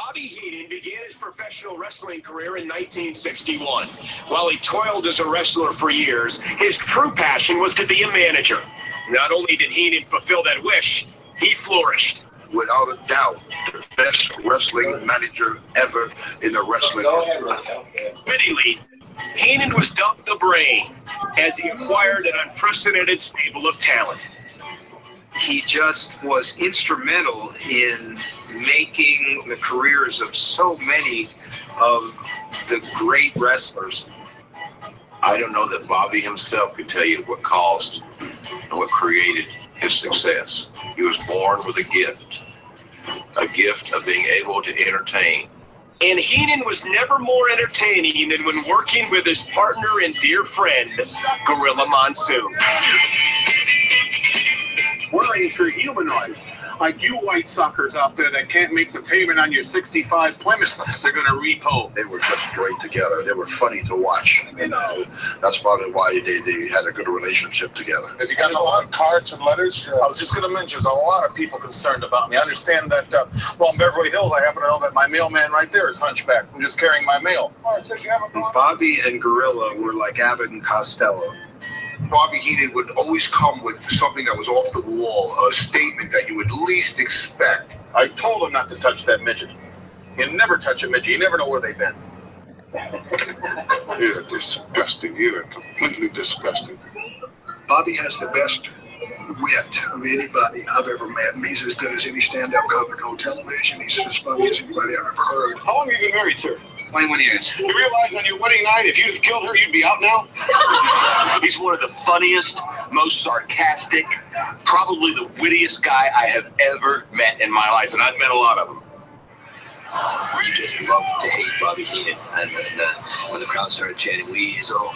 Bobby Heenan began his professional wrestling career in 1961. While he toiled as a wrestler for years, his true passion was to be a manager. Not only did Heenan fulfill that wish, he flourished. Without a doubt, the best wrestling manager ever in the wrestling. Fittingly, Heenan was dubbed the Brain, as he acquired an unprecedented stable of talent. He just was instrumental in making the careers of so many of the great wrestlers. I don't know that Bobby himself could tell you what caused and what created his success. He was born with a gift of being able to entertain. And Heenan was never more entertaining than when working with his partner and dear friend, Gorilla Monsoon. Worrying for humanoids, like you white suckers out there that can't make the payment on your 65 Plymouth, they're going to repo. They were just great together. They were funny to watch. You know, that's probably why they had a good relationship together. Have you got a lot of cards and letters? I was just going to mention, there's a lot of people concerned about me. I understand that, well, in Beverly Hills, I happen to know that my mailman right there is hunchback. I'm just carrying my mail. Bobby and Gorilla were like Abbott and Costello. Bobby Heenan would always come with something that was off the wall, a statement that you would least expect. I told him not to touch that midget. You never touch a midget. You never know where they've been. You're disgusting. You're completely disgusting. Bobby has the best wit of anybody I've ever met. And he's as good as any stand-up comic on television. He's as funny as anybody I've ever heard. How long have you been married, sir? 21 years. You realize on your wedding night, if you'd have killed her, you'd be out now? He's one of the funniest, most sarcastic, probably the wittiest guy I have ever met in my life, and I've met a lot of them. You just love to hate Bobby Heenan. And when the crowd started chanting Weasel.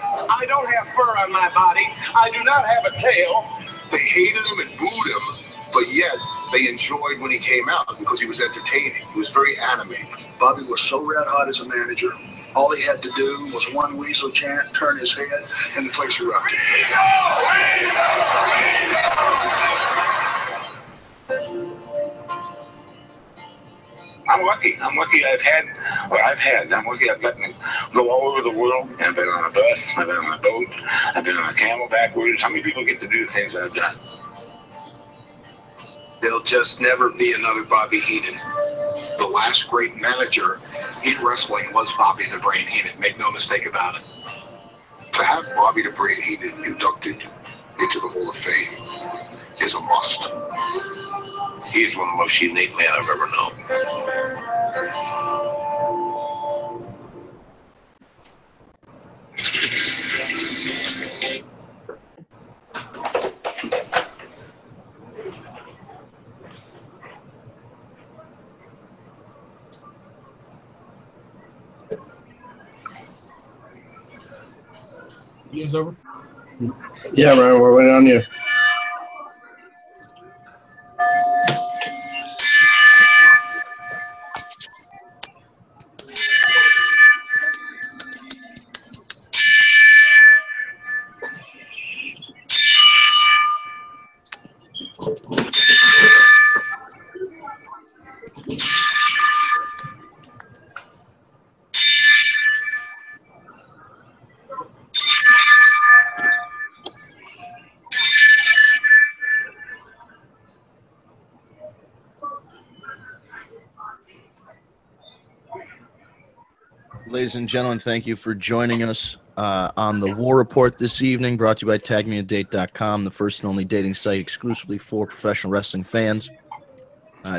I don't have fur on my body. I do not have a tail. They hated him and booed him, but yet they enjoyed when he came out because he was entertaining. He was very animated. Bobby was so red hot as a manager. All he had to do was one weasel chant, turn his head, and the place erupted. I'm lucky. I'm lucky I've had what I've had. I'm lucky I've let me go all over the world. And I've been on a bus, I've been on a boat, I've been on a camel backwards. How many people get to do the things I've done? There'll just never be another Bobby Heenan. The last great manager in wrestling was Bobby the Brain Heenan. Make no mistake about it. To have Bobby the Brain Heenan inducted into the Hall of Fame is a must. He's one of the most unique men I've ever known. Is over? Yeah, man, we're waiting on you. Ladies and gentlemen, thank you for joining us on the War Report this evening, brought to you by TagMeADate.com, the first and only dating site exclusively for professional wrestling fans.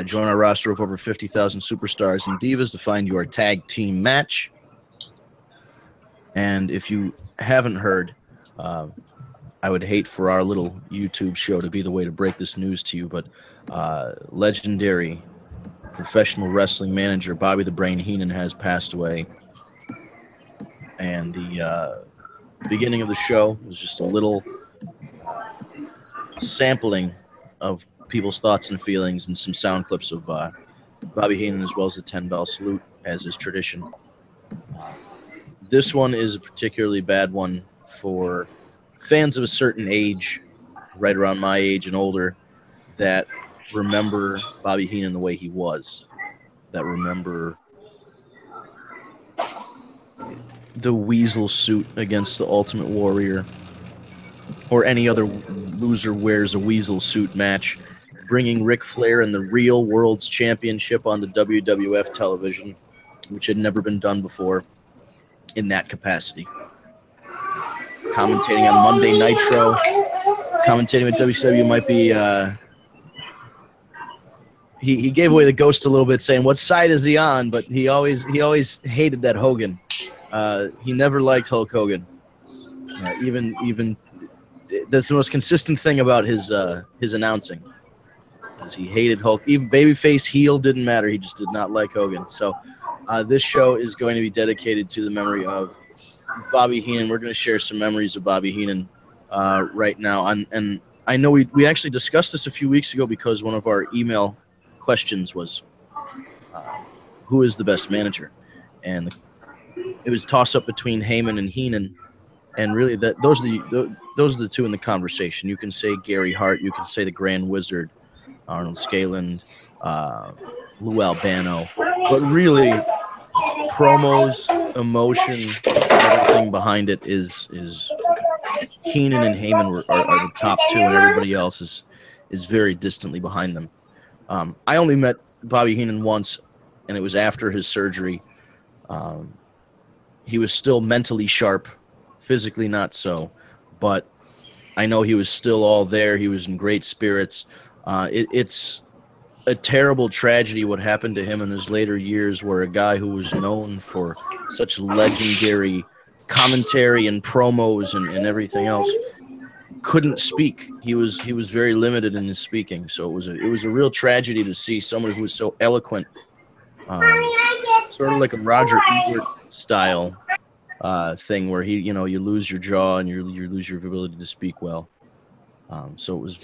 Join our roster of over 50,000 superstars and divas to find your tag team match. And if you haven't heard, I would hate for our little YouTube show to be the way to break this news to you, but legendary professional wrestling manager Bobby the Brain Heenan has passed away. And the beginning of the show was just a little sampling of people's thoughts and feelings and some sound clips of Bobby Heenan, as well as the 10-bell salute, as is tradition. This one is a particularly bad one for fans of a certain age, right around my age and older, that remember Bobby Heenan the way he was. that remember the Weasel suit against the Ultimate Warrior, or any other loser wears a Weasel suit match, bringing Ric Flair and the real World's Championship onto WWF television, which had never been done before in that capacity. Commentating on Monday Nitro, commentating with WCW might be... He gave away the ghost a little bit, saying what side is he on, but he always hated that Hogan. He never liked Hulk Hogan. Even that's the most consistent thing about his announcing, is he hated Hulk. Even babyface, heel, didn't matter. He just did not like Hogan. So this show is going to be dedicated to the memory of Bobby Heenan. We're going to share some memories of Bobby Heenan right now, and I know we actually discussed this a few weeks ago because one of our email questions was who is the best manager, and it was toss up between Heyman and Heenan, and really those are the two in the conversation. You can say Gary Hart, you can say the Grand Wizard, Arnold Scaland, Lou Albano, but really promos, emotion, everything behind it is Heenan and Heyman are the top two, and everybody else is very distantly behind them. I only met Bobby Heenan once, and it was after his surgery. He was still mentally sharp, physically not so, but I know he was still all there. He was in great spirits. It's a terrible tragedy what happened to him in his later years, where a guy who was known for such legendary commentary and promos and everything else couldn't speak. He was very limited in his speaking, so it was a real tragedy to see someone who was so eloquent, sort of like a Roger Ebert style thing, where you lose your jaw and you lose your ability to speak well. So it was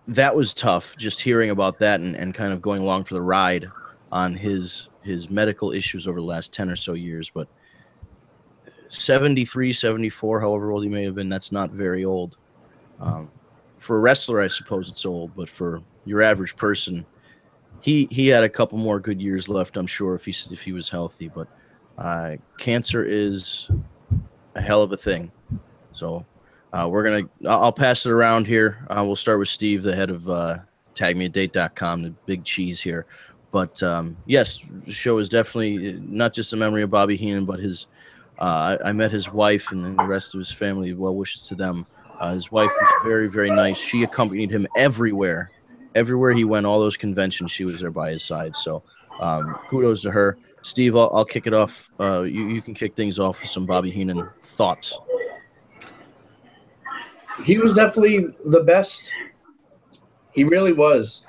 that was tough, just hearing about that and kind of going along for the ride on his medical issues over the last 10 or so years. But 73, 74, however old he may have been, that's not very old. For a wrestler, I suppose it's old, but for your average person, he had a couple more good years left, I'm sure, if he was healthy. But cancer is a hell of a thing. So I'll pass it around here. We'll start with Steve, the head of tagmeatdate.com, the big cheese here. But yes, the show is definitely not just a memory of Bobby Heenan, but his. I met his wife and the rest of his family. Well wishes to them. His wife was very, very nice. She accompanied him everywhere he went. All those conventions, she was there by his side. So kudos to her. Steve, I'll kick it off. You can kick things off with some Bobby Heenan thoughts. He was definitely the best. He really was.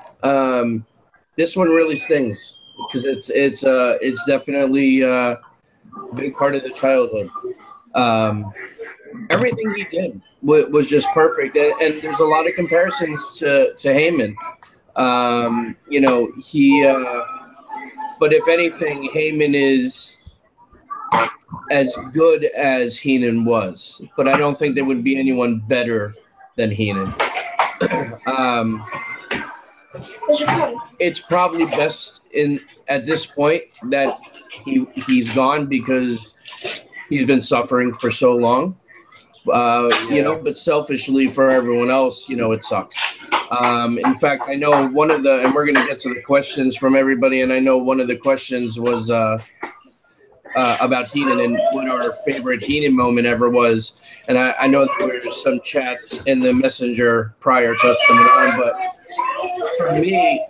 This one really stings because it's definitely a big part of the childhood. Everything he did was just perfect, and there's a lot of comparisons to Heyman. But if anything, Heyman is as good as Heenan was, but I don't think there would be anyone better than Heenan. It's probably best at this point that he's gone because he's been suffering for so long. But selfishly for everyone else, it sucks. In fact, I know and we're going to get to the questions from everybody, and I know one of the questions was about Heenan and what our favorite Heenan moment ever was. And I know there were some chats in the messenger prior to us coming on, but for me,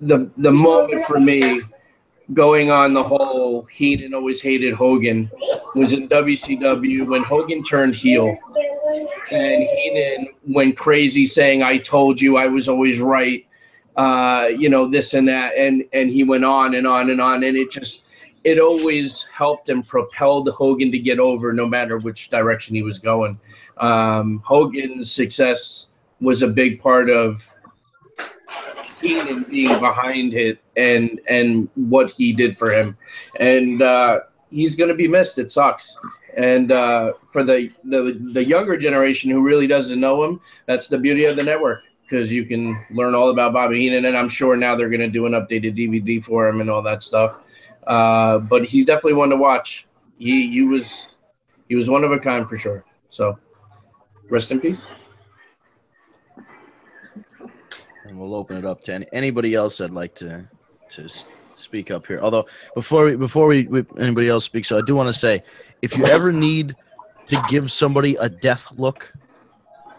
the moment for me going on the whole Heenan always hated Hogan was in WCW when Hogan turned heel and Heenan went crazy saying, "I told you I was always right," this and that, and he went on and on and on, and it always helped and propelled Hogan to get over no matter which direction he was going. Hogan's success was a big part of Heenan being behind it and what he did for him. And he's going to be missed. It sucks. And for the younger generation who really doesn't know him, that's the beauty of the network. because you can learn all about Bobby Heenan, and I'm sure now they're going to do an updated DVD for him and all that stuff. But he's definitely one to watch. He was one of a kind for sure. So rest in peace. And we'll open it up to anybody else that'd like to speak up here. Although before anybody else speaks, I do want to say, if you ever need to give somebody a death look,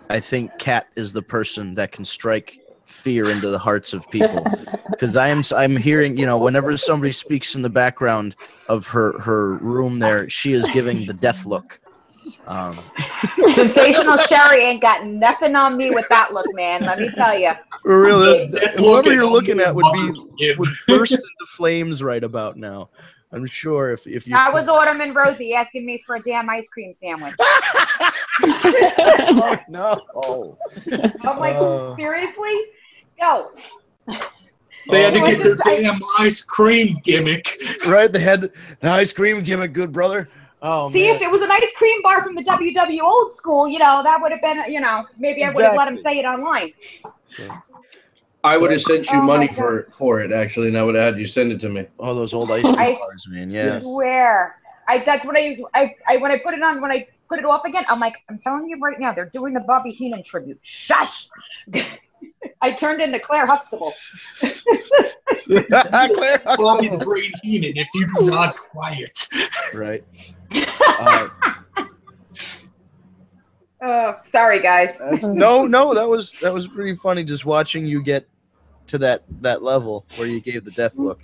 I think Kat is the person that can strike fear into the hearts of people. Because I'm hearing, whenever somebody speaks in the background of her room there, she is giving the death look. Sensational Sherry ain't got nothing on me with that look, man. Let me tell you. For real, whoever you're looking at would burst into flames right about now. I'm sure if you. That was Autumn Rosie asking me for a damn ice cream sandwich. Oh no! I'm like, seriously? Yo. They had to get their damn ice cream gimmick. Right, they had the ice cream gimmick, good brother. Oh, see, if it was an ice cream bar from the WW old school, that would have been, maybe I would have let him say it online. I would have sent you money for it, actually, and I would have had you send it to me. Oh, those old ice cream bars, man. Yes. I swear. That's what I use. When I put it on, when I put it off again, I'm like, I'm telling you right now, they're doing the Bobby Heenan tribute. Shush! I turned into Claire Huxtable. Claire Huxtable. Bobby the Brain Heenan, if you do not quiet. Right. Sorry, guys. No, that was pretty funny just watching you get to that level where you gave the death look.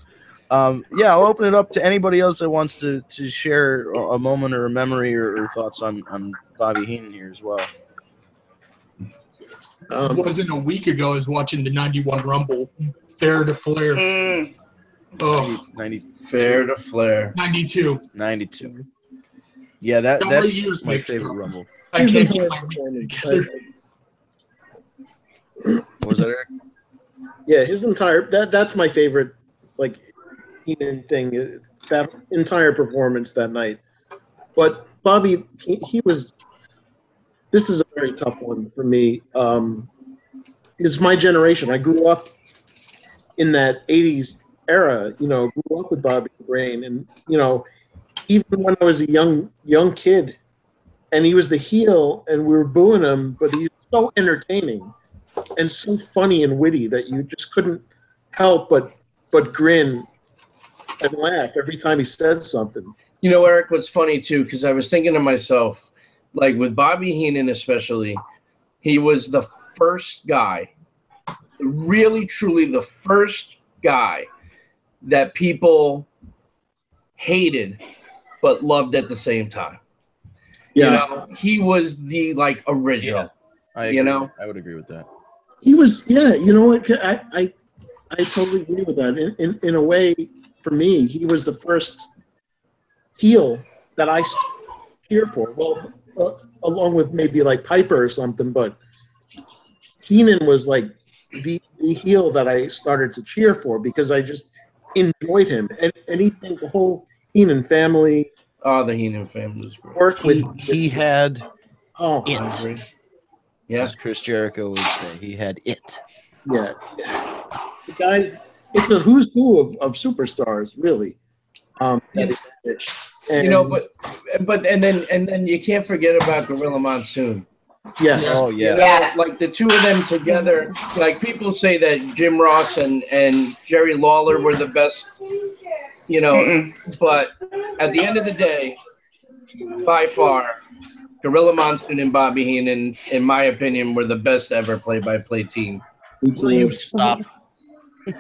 Yeah, I'll open it up to anybody else that wants to share a moment or a memory or thoughts on Bobby Heenan here as well. It wasn't a week ago I was watching the 91 Rumble. Fair to Flair. Oh, 90. Fair to Flair. 92. Yeah, that's my favorite Rumble. I can't keep my week together. What was that, Eric? Yeah, his entire that's my favorite Heenan thing. That entire performance that night. But Bobby, he was. This is a very tough one for me. It's my generation. I grew up in that '80s era. Grew up with Bobby the Brain, and even when I was a young kid, and he was the heel, and we were booing him, but he's so entertaining and so funny and witty that you just couldn't help but grin and laugh every time he said something. Eric, what's funny too, because I was thinking to myself, like with Bobby Heenan especially, he was the first guy, really truly the first guy that people hated but loved at the same time. Yeah. He was the original. Yeah, I would agree with that. He was, yeah. You know what? I totally agree with that. In a way, for me, he was the first heel that I cheer for. Well, along with maybe Piper or something, but Heenan was the heel that I started to cheer for because I just enjoyed him and anything. The whole Heenan family. Oh, the Heenan family was great. Work with he had it. Yeah, as Chris Jericho would say, he had it. Yeah, the guys. It's a who's who of superstars, really. And, and then you can't forget about Gorilla Monsoon. Yes. Oh yeah. Yes. The two of them together. People say that Jim Ross and Jerry Lawler were the best. But at the end of the day, by far, Gorilla Monsoon and Bobby Heenan, in my opinion, were the best ever play-by-play team. Will you stop? Would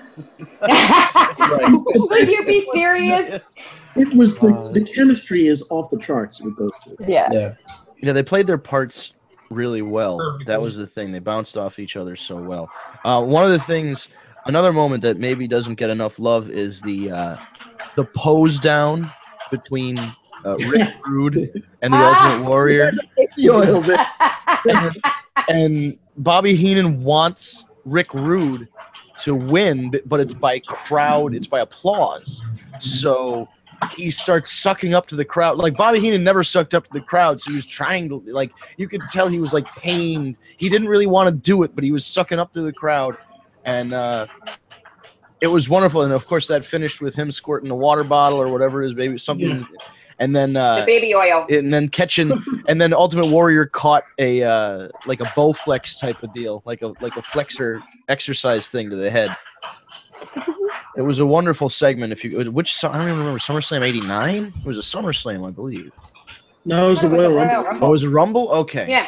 you be serious? It was the chemistry is off the charts with those two. Yeah. Yeah, they played their parts really well. That was the thing. They bounced off each other so well. One of the things, another moment that maybe doesn't get enough love is the pose down between Rick Rude and the Ultimate Warrior. and Bobby Heenan wants Rick Rude to win, but it's by applause. So he starts sucking up to the crowd. Like Bobby Heenan never sucked up to the crowd, so he was trying to, like, you could tell he was like pained. He didn't really want to do it, but he was sucking up to the crowd, and it was wonderful. And of course, that finished with him squirting a water bottle or whatever it is, maybe something. Yeah. And then the baby oil, and then catching, and then Ultimate Warrior caught a like a Bowflex type of deal, like a flexor exercise thing to the head. It was a wonderful segment. If you, I don't even remember, SummerSlam '89. It was a SummerSlam, I believe. No, it was the Royal Rumble. Oh, it was a Rumble? Okay. Yeah.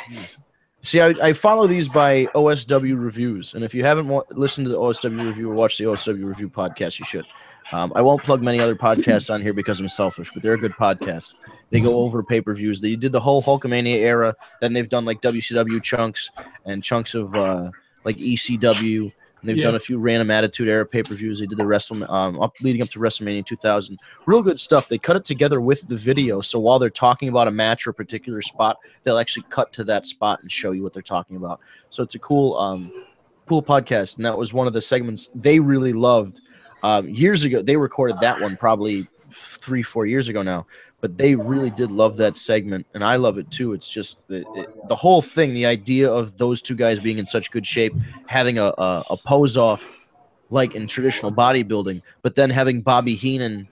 See, I follow these by OSW reviews, and if you haven't listened to the OSW review or watched the OSW review podcast, you should. I won't plug many other podcasts on here because I'm selfish, but they're a good podcast. They go over pay-per-views. They did the whole Hulkamania era. Then they've done like WCW chunks and chunks of like ECW. And they've done a few random Attitude Era pay-per-views. They did the leading up to WrestleMania 2000. Real good stuff. They cut it together with the video, so while they're talking about a match or a particular spot, they'll actually cut to that spot and show you what they're talking about. So it's a cool podcast, and that was one of the segments they really loved. Years ago, they recorded that one probably 3-4 years ago now, but they really did love that segment, and I love it too. It's just the whole thing, the idea of those two guys being in such good shape, having a pose off like in traditional bodybuilding, but then having Bobby Heenan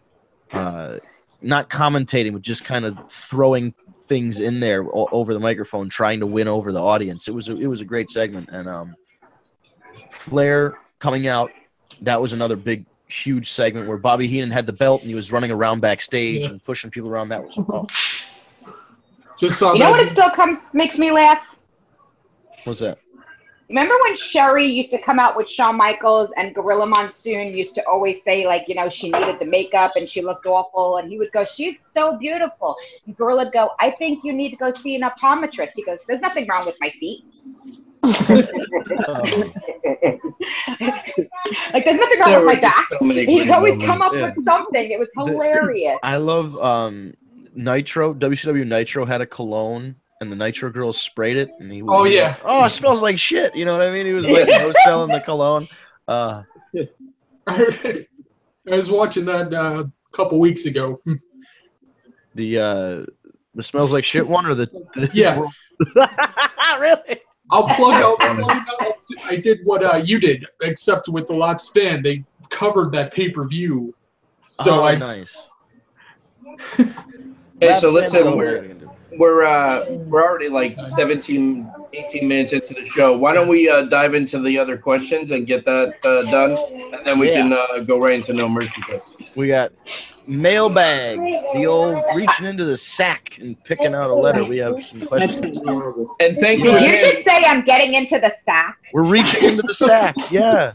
not commentating, but just kind of throwing things in there over the microphone, trying to win over the audience. It was a great segment, and Flair coming out, that was another big, huge segment where Bobby Heenan had the belt and he was running around backstage and pushing people around. That was just saw. You know what? It still makes me laugh. What's that? Remember when Sherry used to come out with Shawn Michaels and Gorilla Monsoon used to always say, like, you know, she needed the makeup and she looked awful, and he would go, "She's so beautiful." And Gorilla would go, "I think you need to go see an optometrist." He goes, "There's nothing wrong with my feet." Like, there's nothing wrong with my back. He'd always come up with something. It was hilarious. I love Nitro. WCW Nitro had a cologne, and the Nitro girls sprayed it, and he would, it smells like shit. You know what I mean? He was like, selling the cologne. I was watching that a couple weeks ago. The smells like shit one, or the really? I'll plug out. I did what you did, except with the lap span. They covered that pay-per-view. So nice. Hey, so listen, we're already like 17, 18 minutes into the show. Why don't we dive into the other questions and get that done, and then we can go right into No Mercy Picks. We got mailbag, the old reaching into the sack and picking out a letter. We have some questions. And thank you. Did you just say I'm getting into the sack? We're reaching into the sack, yeah.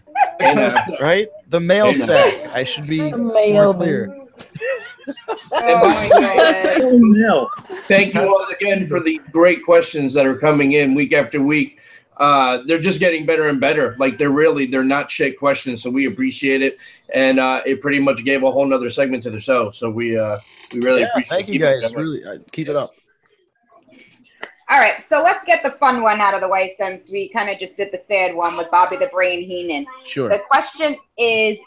Right? The mail sack. I should be more clear. Thank you all again for the great questions that are coming in week after week. They're just getting better and better. Like they're not shit questions, so we appreciate it. And it pretty much gave a whole nother segment to the show. So we really appreciate it. Thank you guys. Really keep it up. All right, so let's get the fun one out of the way since we kind of just did the sad one with Bobby the Brain Heenan. Sure. The question is,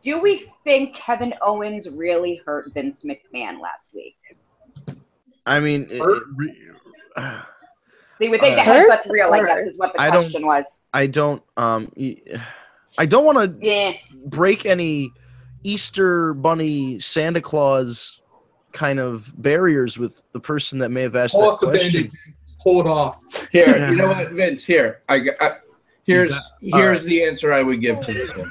do we think Kevin Owens really hurt Vince McMahon last week? I mean, See, we think the headbutt's real, I guess, is what the question was. I don't want to break any Easter Bunny, Santa Claus kind of barriers with the person that may have asked that question. Pull it off. Here, you know what, Vince? Here, here's the answer I would give to this one.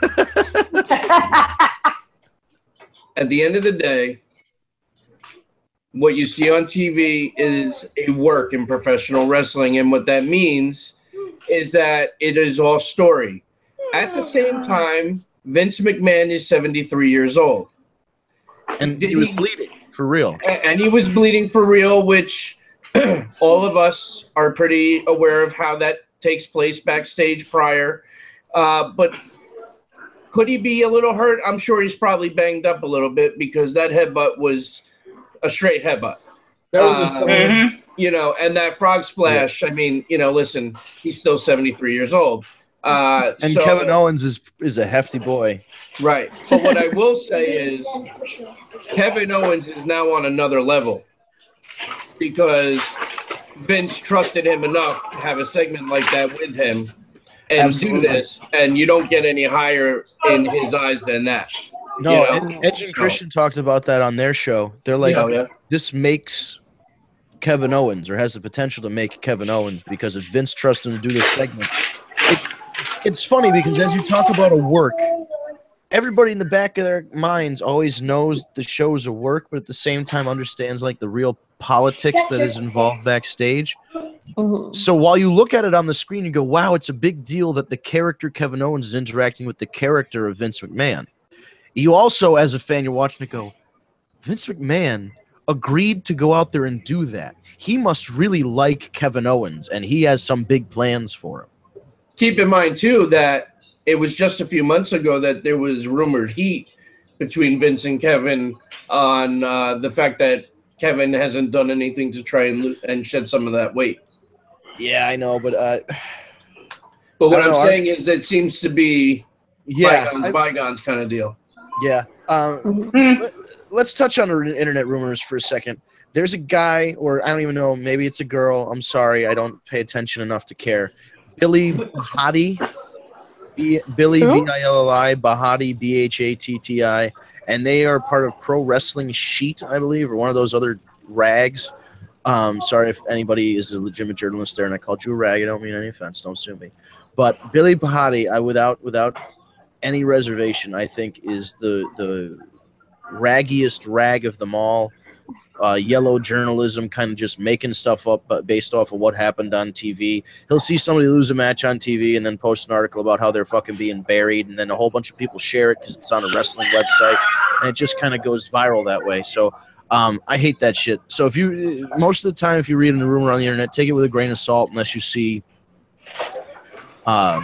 At the end of the day, what you see on TV is a work in professional wrestling, and what that means is that it is all story. At the same time, Vince McMahon is 73 years old. And he was bleeding for real. And he was bleeding for real, which all of us are pretty aware of how that takes place backstage prior. But could he be a little hurt? I'm sure he's probably banged up a little bit because that headbutt was a straight headbutt. That was you know, and that frog splash, I mean, you know, listen, he's still 73 years old. And Kevin Owens is a hefty boy. Right. But what I will say is Kevin Owens is now on another level because Vince trusted him enough to have a segment like that with him and do this, and you don't get any higher in his eyes than that. No, you know? Edge and Christian talked about that on their show. They're like, this makes Kevin Owens, or has the potential to make Kevin Owens, because if Vince trusts him to do this segment, it's funny because as you talk about a work, everybody in the back of their minds always knows the show's a work, but at the same time understands like the real politics that is involved backstage. So while you look at it on the screen, you go, wow, it's a big deal that the character Kevin Owens is interacting with the character of Vince McMahon. You also, as a fan, you're watching it go, Vince McMahon agreed to go out there and do that. He must really like Kevin Owens, and he has some big plans for him. Keep in mind, too, that it was just a few months ago that there was rumored heat between Vince and Kevin on the fact that Kevin hasn't done anything to try and shed some of that weight. Yeah, I know, but what I'm saying is it seems to be bygones kind of deal. Yeah. Let's touch on internet rumors for a second. There's a guy, or I don't even know, maybe it's a girl. I'm sorry, I don't pay attention enough to care. Billy Bahati. Billy, B-I-L-L-I, Bahati, B-H-A-T-T-I, and they are part of Pro Wrestling Sheet, I believe, or one of those other rags. Sorry if anybody is a legitimate journalist there and I called you a rag. I don't mean any offense. Don't sue me. But Billy Bahati, without any reservation, I think is the raggiest rag of them all. Yellow journalism, kind of just making stuff up based off of what happened on TV. He'll see somebody lose a match on TV and then post an article about how they're fucking being buried, and then a whole bunch of people share it because it's on a wrestling website, and it just kind of goes viral that way. So I hate that shit. So if you, most of the time, if you read a rumor on the internet, take it with a grain of salt unless you see a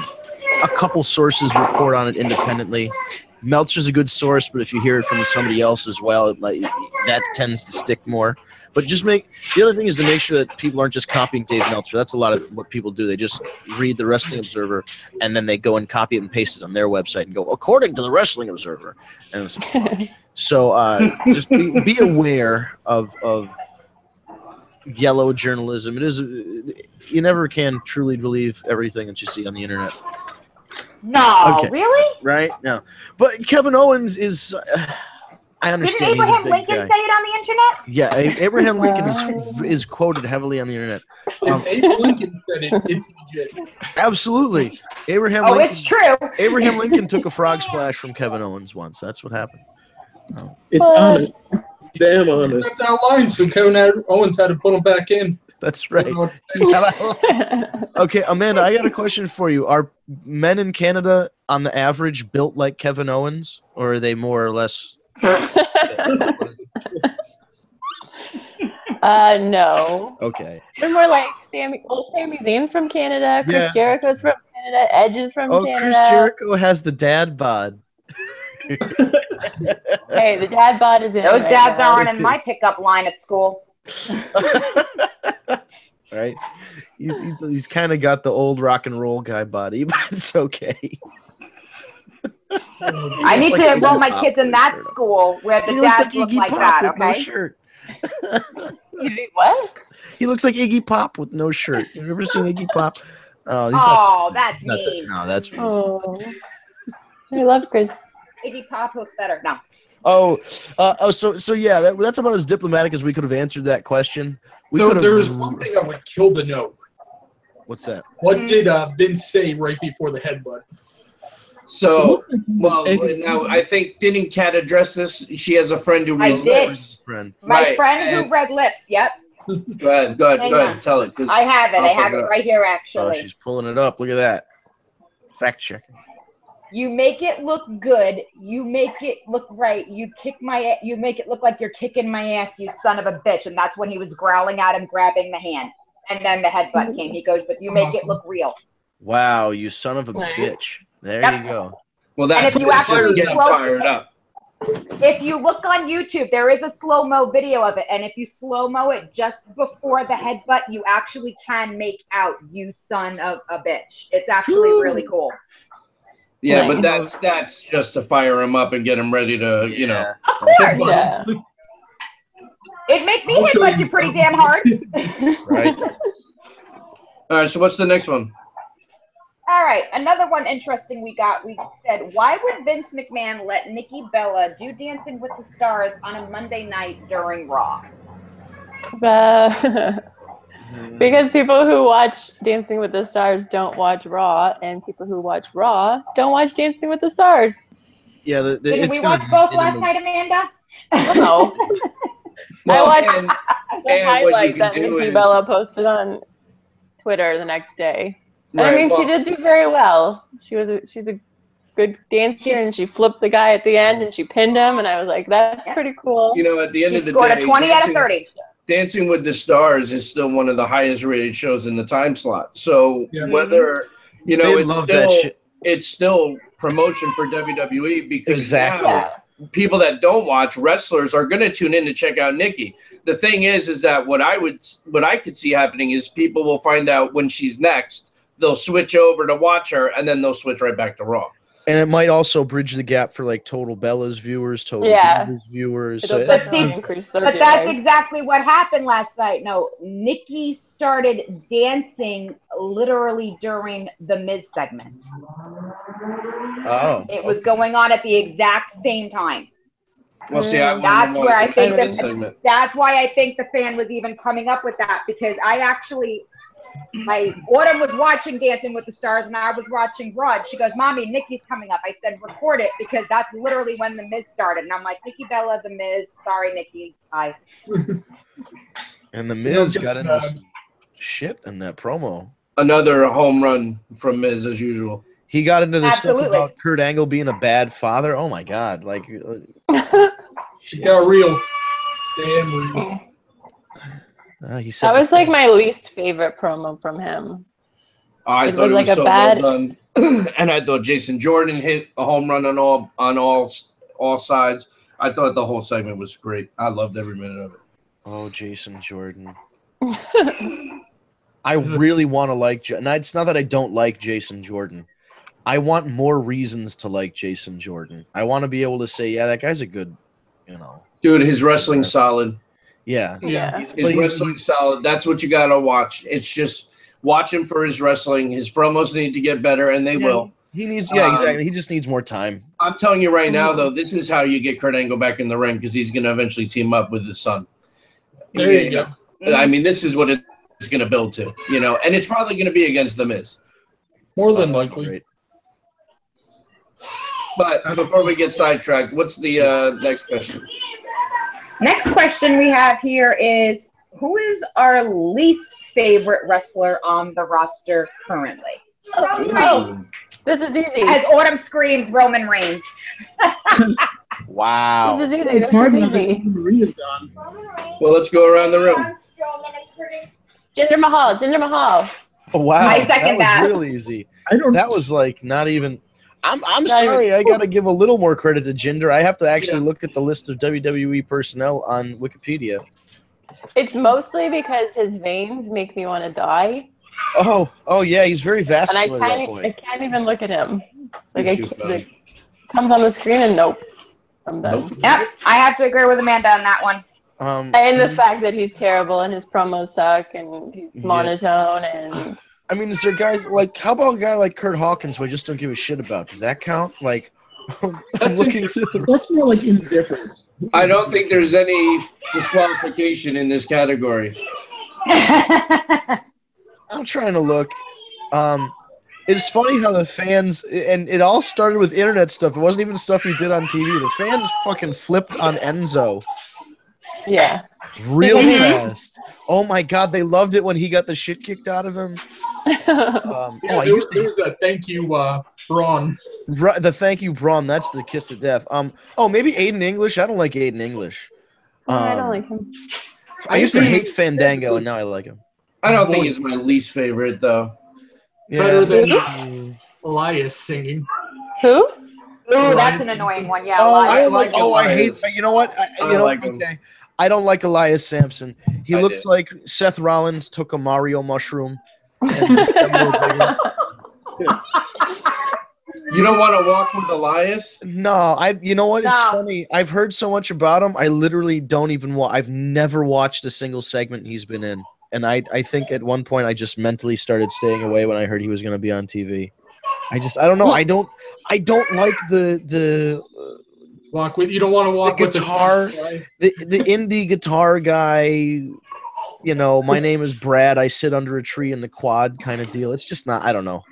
couple sources report on it independently. Meltzer's a good source, but if you hear it from somebody else as well, that tends to stick more. But the other thing is to make sure that people aren't just copying Dave Meltzer. That's a lot of what people do. They just read the Wrestling Observer, and then they go and copy it and paste it on their website and go, according to the Wrestling Observer. And so just be aware of yellow journalism. It is you never can truly believe everything that you see on the internet. No, really? Right? No. But Kevin Owens is, I understand. Didn't Abraham Lincoln say it on the internet? Yeah, Abraham Lincoln is quoted heavily on the internet. If Abraham Lincoln said it, it's legit. Absolutely. Lincoln, it's true. Abraham Lincoln took a frog splash from Kevin Owens once. That's what happened. Oh. It's honest. Damn honest. That's outlined, so Kevin Owens had to put him back in. That's right. Okay, Amanda, I got a question for you. Are men in Canada, on the average, built like Kevin Owens, or are they more or less? No. Okay. They're more like Sami Zayn's from Canada. Chris Jericho's from Canada. Edge is from Canada. Chris Jericho has the dad bod. Hey, the dad bod is in. Those dads aren't in my pickup line at school. Right, he's kind of got the old rock and roll guy body, but it's okay. I need to enroll my kids in that school where the dads look like that. Okay. No shirt. What? He looks like Iggy Pop with no shirt. You ever seen Iggy Pop? Oh, that's mean. No, that's mean. Oh, I love Chris. Iggy Pop looks better. No. So yeah, that's about as diplomatic as we could have answered that question. There is one thing I would kill to know. What's that? What did Vince say right before the headbutt? So, now I think, didn't Kat address this? She has a friend who reads lips. My friend who read lips, yep. Go ahead, tell it. I have it right here, actually. Oh, she's pulling it up. Look at that. Fact check. You make it look good. You make it look right. You make it look like you're kicking my ass, you son of a bitch. And that's when he was growling at him, grabbing the hand. And then the headbutt came. He goes, but you make it look real. Wow, you son of a bitch. There you go. Well, that's if you actually getting fired up. If you look on YouTube, there is a slow-mo video of it. And if you slow-mo it just before the headbutt, you actually can make out, you son of a bitch. It's actually really cool. Yeah, but that's just to fire him up and get him ready to, you know. Of course. Yeah. It make me hit punch you pretty damn hard. Right. All right, so what's the next one? All right, another one interesting we got. We said, why would Vince McMahon let Nikki Bella do Dancing with the Stars on a Monday night during Raw? Because people who watch Dancing with the Stars don't watch Raw, and people who watch Raw don't watch Dancing with the Stars. Yeah, Did we watch both last night, Amanda? No. Well, I watched the and highlight that do Nikki is- Bella posted on Twitter the next day. And Right, I mean, well- she did do very well. She's a good dancer, and she flipped the guy at the end, and she pinned him, and I was like, that's pretty cool. You know, at the end She of the scored day, a 20 out of 30. Dancing with the Stars is still one of the highest rated shows in the time slot. So whether, you know, They it's love still, that shit. it's still promotion for WWE because Exactly. now people that don't watch wrestlers are going to tune in to check out Nikki. The thing is that what I could see happening is people will find out when she's next, they'll switch over to watch her, and then they'll switch right back to Raw. And it might also bridge the gap for like Total Bella's viewers, Total Yeah. Divas viewers. It'll So definitely increase their But that's viewers. exactly what happened last night. No, Nikki started dancing literally during the Miz segment. oh, It was going on at the exact same time. Well, see, I That's where I think that segment. that's why I think the fan was even coming up with that, because Autumn was watching Dancing with the Stars and I was watching Raw. She goes, Mommy, Nikki's coming up. I said, record it, because that's literally when the Miz started. And I'm like, Nikki Bella, the Miz. Sorry, Nikki. Bye. and the Miz got into some shit in that promo. Another home run from Miz as usual. He got into this Absolutely. stuff about Kurt Angle being a bad father. Oh my god! Like, She got real. Damn real. he said That was like my least favorite promo from him. I It thought was it was like a so bad- well done, and I thought Jason Jordan hit a home run on all sides. I thought the whole segment was great. I loved every minute of it. Oh, Jason Jordan. I really want to like. And it's not that I don't like Jason Jordan. I want more reasons to like Jason Jordan. I want to be able to say, yeah, that guy's a good, you know. Dude, his wrestling's solid. Yeah. Yeah. His wrestling's solid. That's what you gotta watch. It's just watch him for his wrestling. His promos need to get better, and they will. He needs, exactly. He just needs more time. I'm telling you right now, though, this is how you get Kurt Angle back in the ring, because he's going to eventually team up with his son. There you go. I mean, this is what it's going to build to, you know, and it's probably going to be against The Miz. More than likely. Great. But before we get sidetracked, what's the next question? Next question we have here is, who is our least favorite wrestler on the roster currently? Roman Reigns. This is easy. As Autumn screams, Roman Reigns. Wow. This is easy. It's This hard is enough that easy. Maria's gone. Well, let's go around the room. Jinder Mahal. Jinder Mahal. Oh, wow. I second that that. was real easy. I don't. That was like not even. I'm Not sorry. even- I got to give a little more credit to Jinder. I have to actually look at the list of WWE personnel on Wikipedia. It's mostly because his veins make me want to die, Oh yeah, he's very and vascular. That I boy. can't even look at him. Like Me too, buddy. it comes on the screen and nope, I'm done. Yep, I have to agree with Amanda on that one. And the fact that he's terrible and his promos suck and he's monotone and I mean, is there guys like how about a guy like Kurt Hawkins who I just don't give a shit about? Does that count? Like, I'm That's looking through the That's more like indifference. I don't think there's any disqualification in this category. I'm trying to look. It's funny how the fans and it all started with internet stuff. It wasn't even stuff he did on TV. The fans fucking flipped on Enzo yeah. real fast. Oh my god, they loved it when he got the shit kicked out of him. Yeah, there was that thank you, Braun. The thank you, Braun. That's the kiss of death. Oh, maybe Aiden English. I don't like Aiden English. I don't like him. I used to hate Fandango, and now I like him. I don't think he's my least favorite, though. Better than Elias singing. Who? Ooh, that's an annoying one. Yeah. Oh, Elias. I hate. You know what? like him. Okay. I don't like Elias Sampson. He I looks do. like Seth Rollins took a Mario mushroom. And You don't want to walk with Elias? No, you know what? It's No. funny. I've heard so much about him. I literally don't even I've never watched a single segment he's been in. And I think at one point I just mentally started staying away when I heard he was going to be on TV. I don't know. I don't like the walk with. You don't want to walk the with guitar, the indie guitar guy. You know, my name is Brad. I sit under a tree in the quad kind of deal. It's just not. I don't know.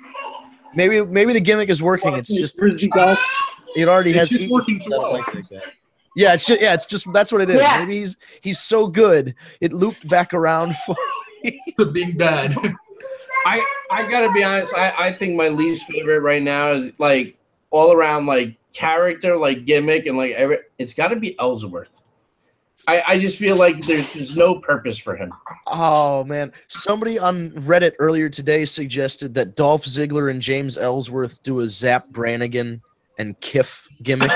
Maybe the gimmick is working. It's just it already has. It's just working too well. Yeah, it's just that's what it is. Yeah. Maybe he's so good it looped back around for to being bad. I gotta be honest. I think my least favorite right now is like all around like character, like gimmick, and like it's got to be Ellsworth. I just feel like there's no purpose for him. Oh man, somebody on Reddit earlier today suggested that Dolph Ziggler and James Ellsworth do a Zap Brannigan and Kiff gimmick,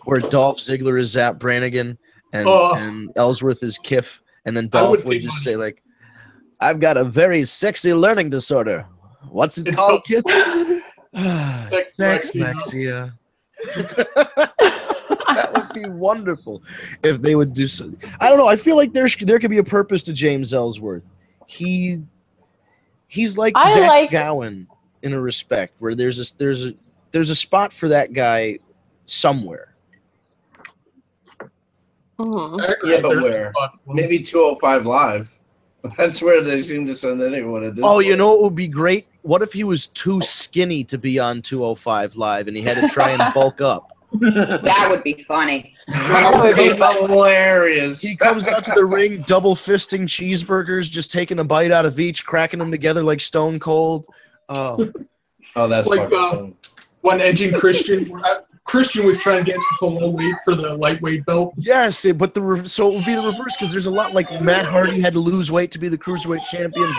where Dolph Ziggler is Zap Brannigan and Ellsworth is Kiff, and then Dolph would just say like, "I've got a very sexy learning disorder. What's it called, kid?" Sexlexia. That would be wonderful if they would do something. I don't know. I feel like there could be a purpose to James Ellsworth. He's like Zach Gowen in a respect, where there's a spot for that guy somewhere. Mm-hmm. Yeah, but where? Maybe 205 Live. That's where they seem to send anyone at this point. You know what would be great? What if he was too skinny to be on 205 Live and he had to try and bulk up? That would be funny. That would be hilarious. He comes out to the ring, double fisting cheeseburgers, just taking a bite out of each, cracking them together like Stone Cold. Oh, that's like when Edge and Christian was trying to get below weight for the lightweight belt. Yes, but so it would be the reverse because there's a lot like Matt Hardy had to lose weight to be the cruiserweight champion.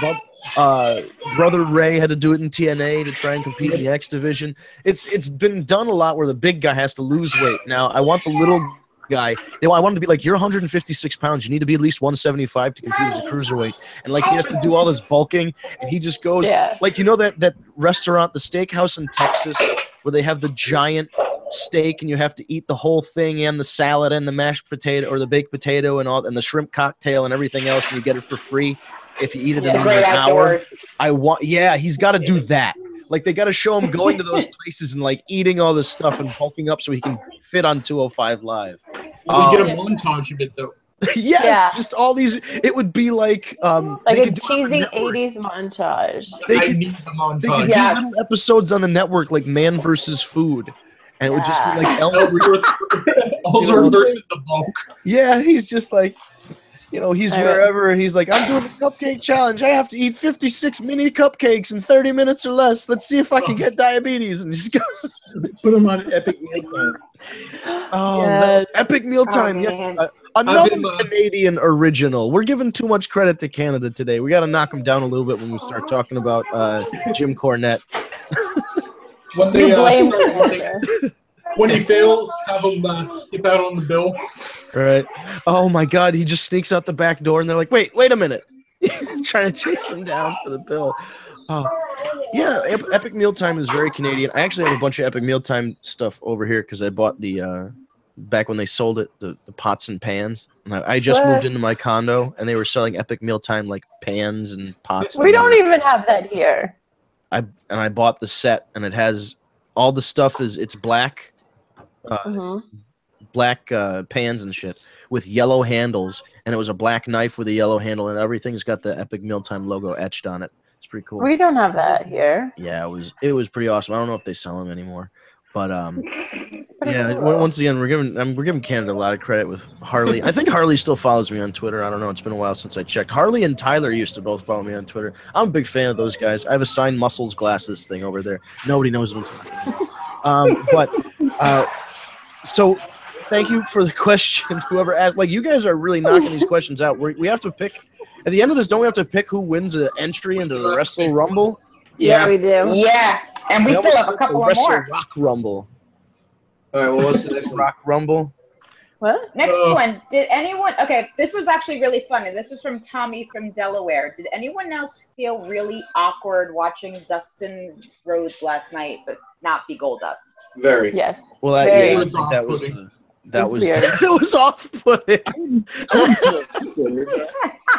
Brother Ray had to do it in TNA to try and compete in the X division. It's been done a lot where the big guy has to lose weight. Now I want the little guy. I want him to be like, you're 156 pounds. You need to be at least 175 to compete as a cruiserweight. And like he has to do all this bulking, and he just goes like, you know that restaurant, the steakhouse in Texas, where they have the giant steak and you have to eat the whole thing and the salad and the mashed potato or the baked potato and all and the shrimp cocktail and everything else, and you get it for free if you eat it in under an hour. He's got to do that. Like they got to show him going to those places and like eating all this stuff and bulking up so he can fit on 205 Live. We get a montage of it though. Yes, just all these. It would be like a cheesy 80s montage. They could do little episodes on the network like Man versus Food. And it would just be like Ellsworth versus the bulk. Yeah, he's just like, he's wherever. He's like, I'm doing a cupcake challenge. I have to eat 56 mini cupcakes in 30 minutes or less. Let's see if I can get diabetes. And just goes. Put him on Epic Mealtime. Epic Mealtime. Another Canadian original. We're giving too much credit to Canada today. We got to knock them down a little bit when we start talking about Jim Cornette. When they when he fails, have him skip out on the bill. Right. Oh my God, he just sneaks out the back door, and they're like, "Wait a minute!" Trying to chase him down for the bill. Oh, yeah. Epic Mealtime is very Canadian. I actually have a bunch of Epic Mealtime stuff over here because I bought the back when they sold it, the pots and pans. And I just moved into my condo, and they were selling Epic Mealtime like pans and pots. We don't even have that here. I bought the set, and it has all the stuff it's black, black pans and shit with yellow handles, and it was a black knife with a yellow handle, and everything's got the Epic Mealtime logo etched on it. It's pretty cool. We don't have that here. Yeah, it was pretty awesome. I don't know if they sell them anymore, but once again, we're giving Canada a lot of credit with Harley. I think Harley still follows me on Twitter. I don't know. It's been a while since I checked. Harley and Tyler used to both follow me on Twitter. I'm a big fan of those guys. I have a signed Muscles glasses thing over there. Nobody knows what I'm talking about. So thank you for the question. Whoever asked, you guys are really knocking these questions out. We have to pick at the end of this. Don't we have to pick who wins an entry into the Wrestle Rumble? Yeah, we do. Yeah, and we still have a couple more. Rock Rumble. All right, well, what's the next Rock Rumble? What? Next one. Did anyone? Okay, this was actually really funny. This was from Tommy from Delaware. Did anyone else feel really awkward watching Dustin Rhodes last night, but not be Goldust? Very. Yes. Well, I think that was that was weird. it was off-putting.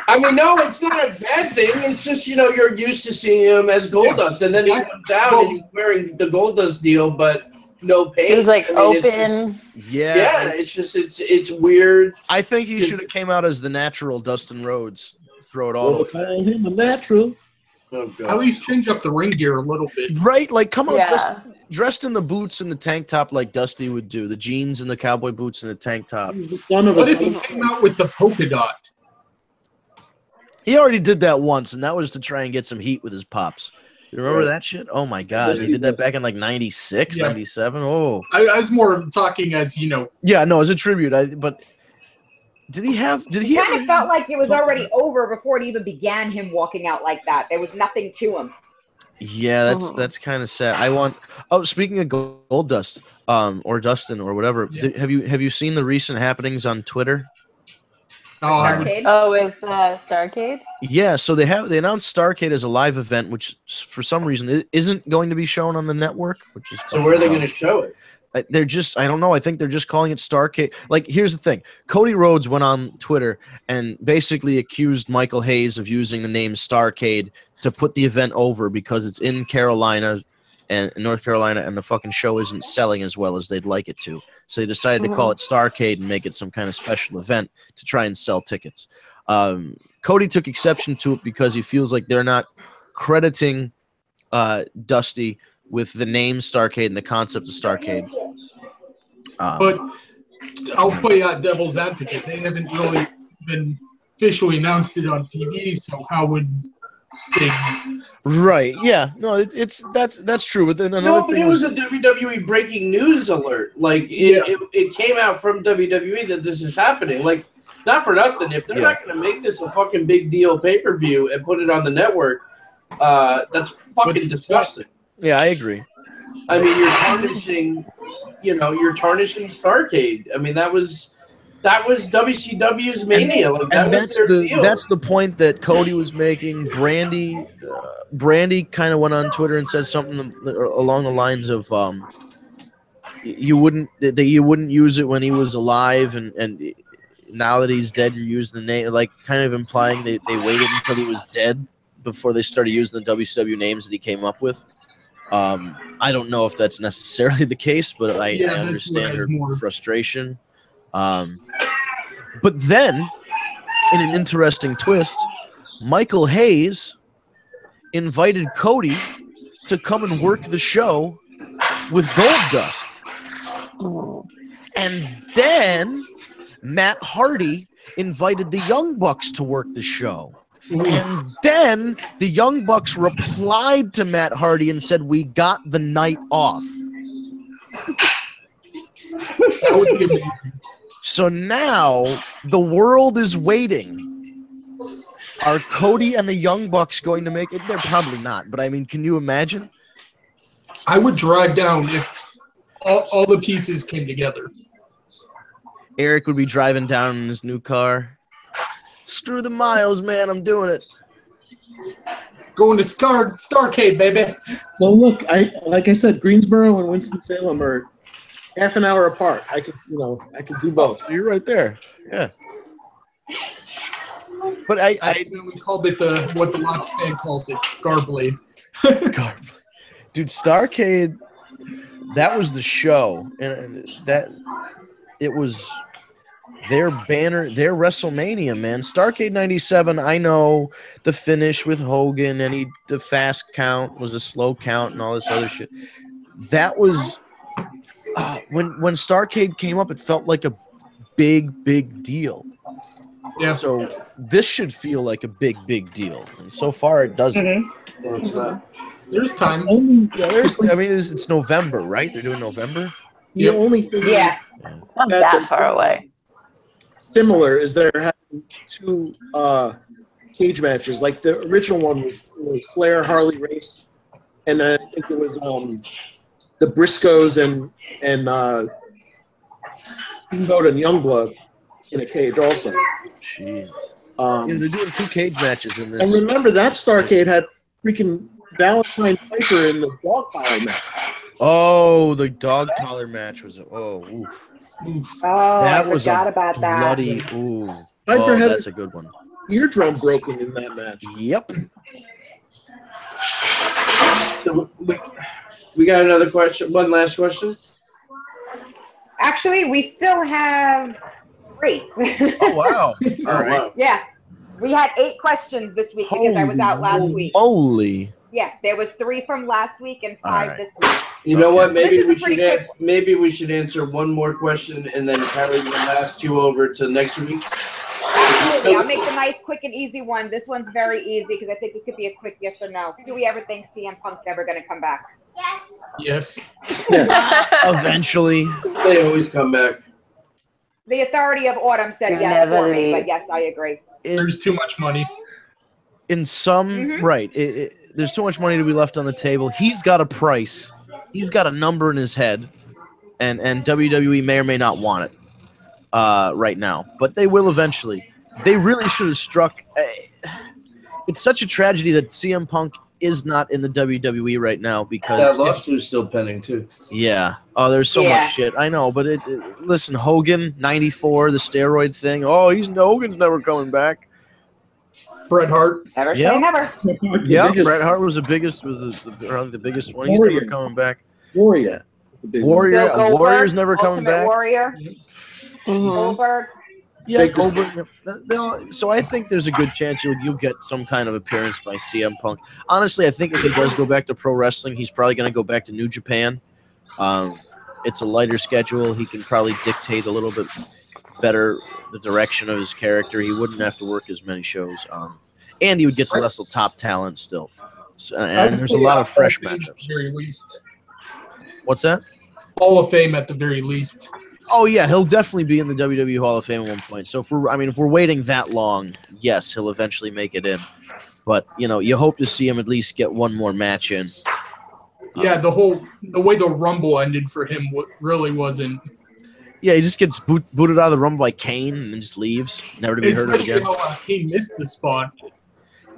I mean, no, it's not a bad thing. It's just, you're used to seeing him as Goldust, and then he comes out and he's wearing the Goldust deal, but no paint. It was like open. It's just it's weird. I think he should have came out as the natural Dustin Rhodes. Throw it all We'll away. call him a natural. Oh, God. At least change up the ring gear a little bit. Right, like come on, dressed in the boots and the tank top like Dusty would do, the jeans and the cowboy boots and the tank top. What if he came out with the polka dot? He already did that once, and that was to try and get some heat with his pops. You remember that shit? Oh my God, he did that back in like 96, 97. Oh, I was more talking as Yeah, no, as a tribute. But did he have? Did he? It kind of felt like it was already over before it even began. Him walking out like that, there was nothing to him. Yeah, that's kind of sad. Oh, speaking of Goldust, or Dustin or whatever, have you seen the recent happenings on Twitter? Oh, with Starrcade? Yeah, so they announced Starrcade as a live event, which for some reason isn't going to be shown on the network. Which is So where are they going to show it? They're just, I don't know. I think they're just calling it Starrcade. Like, here's the thing. Cody Rhodes went on Twitter and basically accused Michael Hayes of using the name Starrcade to put the event over because it's in Carolina and North Carolina, and the fucking show isn't selling as well as they'd like it to. So they decided to call it Starrcade and make it some kind of special event to try and sell tickets. Cody took exception to it because he feels like they're not crediting Dusty with the name Starrcade and the concept of Starrcade. But I'll play devil's advocate. They haven't really been officially announced it on TV, so how would they? Right? Yeah. No, that's true. But then another But thing it was a WWE breaking news alert. Like it came out from WWE that this is happening. Like, not for nothing. If they're not going to make this a fucking big deal pay-per-view and put it on the network, that's fucking disgusting. Yeah, I agree. I mean, you're tarnishing Starrcade. I mean, that was WCW's mania. Like, and that was their deal. that's the point that Cody was making. Brandy kind of went on Twitter and said something along the lines of you wouldn't use it when he was alive, and now that he's dead, you're using the name, like kind of implying they waited until he was dead before they started using the WCW names that he came up with. I don't know if that's necessarily the case, but I understand her frustration. But then, in an interesting twist, Michael Hayes invited Cody to come and work the show with Goldust. And then Matt Hardy invited the Young Bucks to work the show. And then the Young Bucks replied to Matt Hardy and said, "We got the night off." So now the world is waiting. Are Cody and the Young Bucks going to make it? They're probably not, but I mean, can you imagine? I would drive down if all the pieces came together. Eric would be driving down in his new car. Screw the miles, man. I'm doing it. Going to Starrcade, baby. Well, look, like I said, Greensboro and Winston-Salem are half an hour apart. I could do both. You're right there. Yeah. But I we called it what the Lops fan calls it, Garblade. Garblade. Dude, Starrcade, that was the show, and that it was their banner, their WrestleMania, man. Starrcade 97, I know the finish with Hogan and the fast count was a slow count and all this other shit. That was when Starrcade came up, it felt like a big deal. Yeah. So this should feel like a big deal, and so far it doesn't. Mm-hmm. Well, it's not. There's time. It's November, right? They're doing November. The only thing, Not that far away. Similar is they're having two cage matches. Like the original one was Flair Harley Race, and I think it was the Briscoes and Steamboat and Youngblood in a cage also. Jeez. Yeah, they're doing 2 cage matches in this. And remember, that Starrcade had freaking Valentine Piper in the dog collar match. Oh, the dog collar match was oof. Oh, That I was forgot about that. bloody ooh. Piper had that's a good one. Eardrum broken in that match. Yep. So we got another question. One last question. Actually, we still have 3. Oh wow! All right. Wow. Yeah, we had 8 questions this week because I was out last week. Holy! Yeah, there was 3 from last week and 5 right. this week. You know what? This is a pretty quick one. Maybe we should answer one more question and then carry the last 2 over to next week's. Absolutely. I'll make the nice, quick, and easy one. This one's very easy because I think this could be a quick yes or no. Do we ever think CM Punk's ever going to come back? Yes. Eventually. They always come back. The authority of autumn said yes for me, but yes, I agree. There's too much money. In some, right. There's so much money to be left on the table. He's got a price. He's got a number in his head. And WWE may or may not want it right now. But they will eventually. They really should have struck. It's such a tragedy that CM Punk is not in the WWE right now because that lawsuit's still pending too. Yeah. Oh, there's so much shit. I know, but listen, Hogan, 94, the steroid thing. Oh, Hogan's never coming back. Bret Hart. Never say never. Yeah, Bret Hart was the biggest one. He's never coming back. Warrior. Warrior's never coming back. Warrior. Goldberg. Yeah, Goldberg. So I think there's a good chance you'll get some kind of appearance by CM Punk. Honestly, I think if he does go back to pro wrestling, he's probably going to go back to New Japan. It's a lighter schedule. He can probably dictate a little bit better the direction of his character. He wouldn't have to work as many shows. And he would get to wrestle top talent still. So, and there's a lot of fresh matchups. At the very least. What's that? Hall of Fame at the very least. Oh yeah, he'll definitely be in the WWE Hall of Fame at one point. So if we're waiting that long, yes, he'll eventually make it in. But you hope to see him at least get one more match in. Yeah, the way the Rumble ended for him really wasn't. Yeah, he just gets booted out of the Rumble by Kane and then just leaves, never to be heard of again. Especially how Kane missed the spot.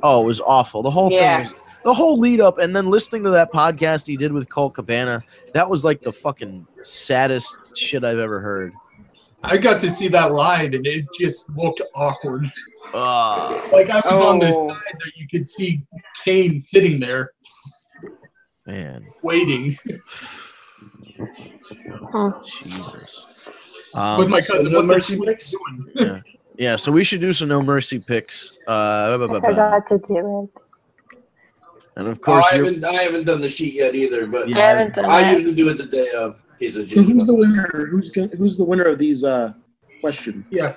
Oh, it was awful. The whole thing was the whole lead up, and then listening to that podcast he did with Colt Cabana. That was like the fucking saddest shit I've ever heard. I got to see that live, and it just looked awkward. Like I was on this side that you could see Kane sitting there, waiting. Jesus. With my cousin, no mercy picks. Yeah. So we should do some no mercy picks. I forgot to do it. And of course, I haven't done the sheet yet either, but I usually do it the day of. So who's the winner? Who's the winner of these questions? Yeah.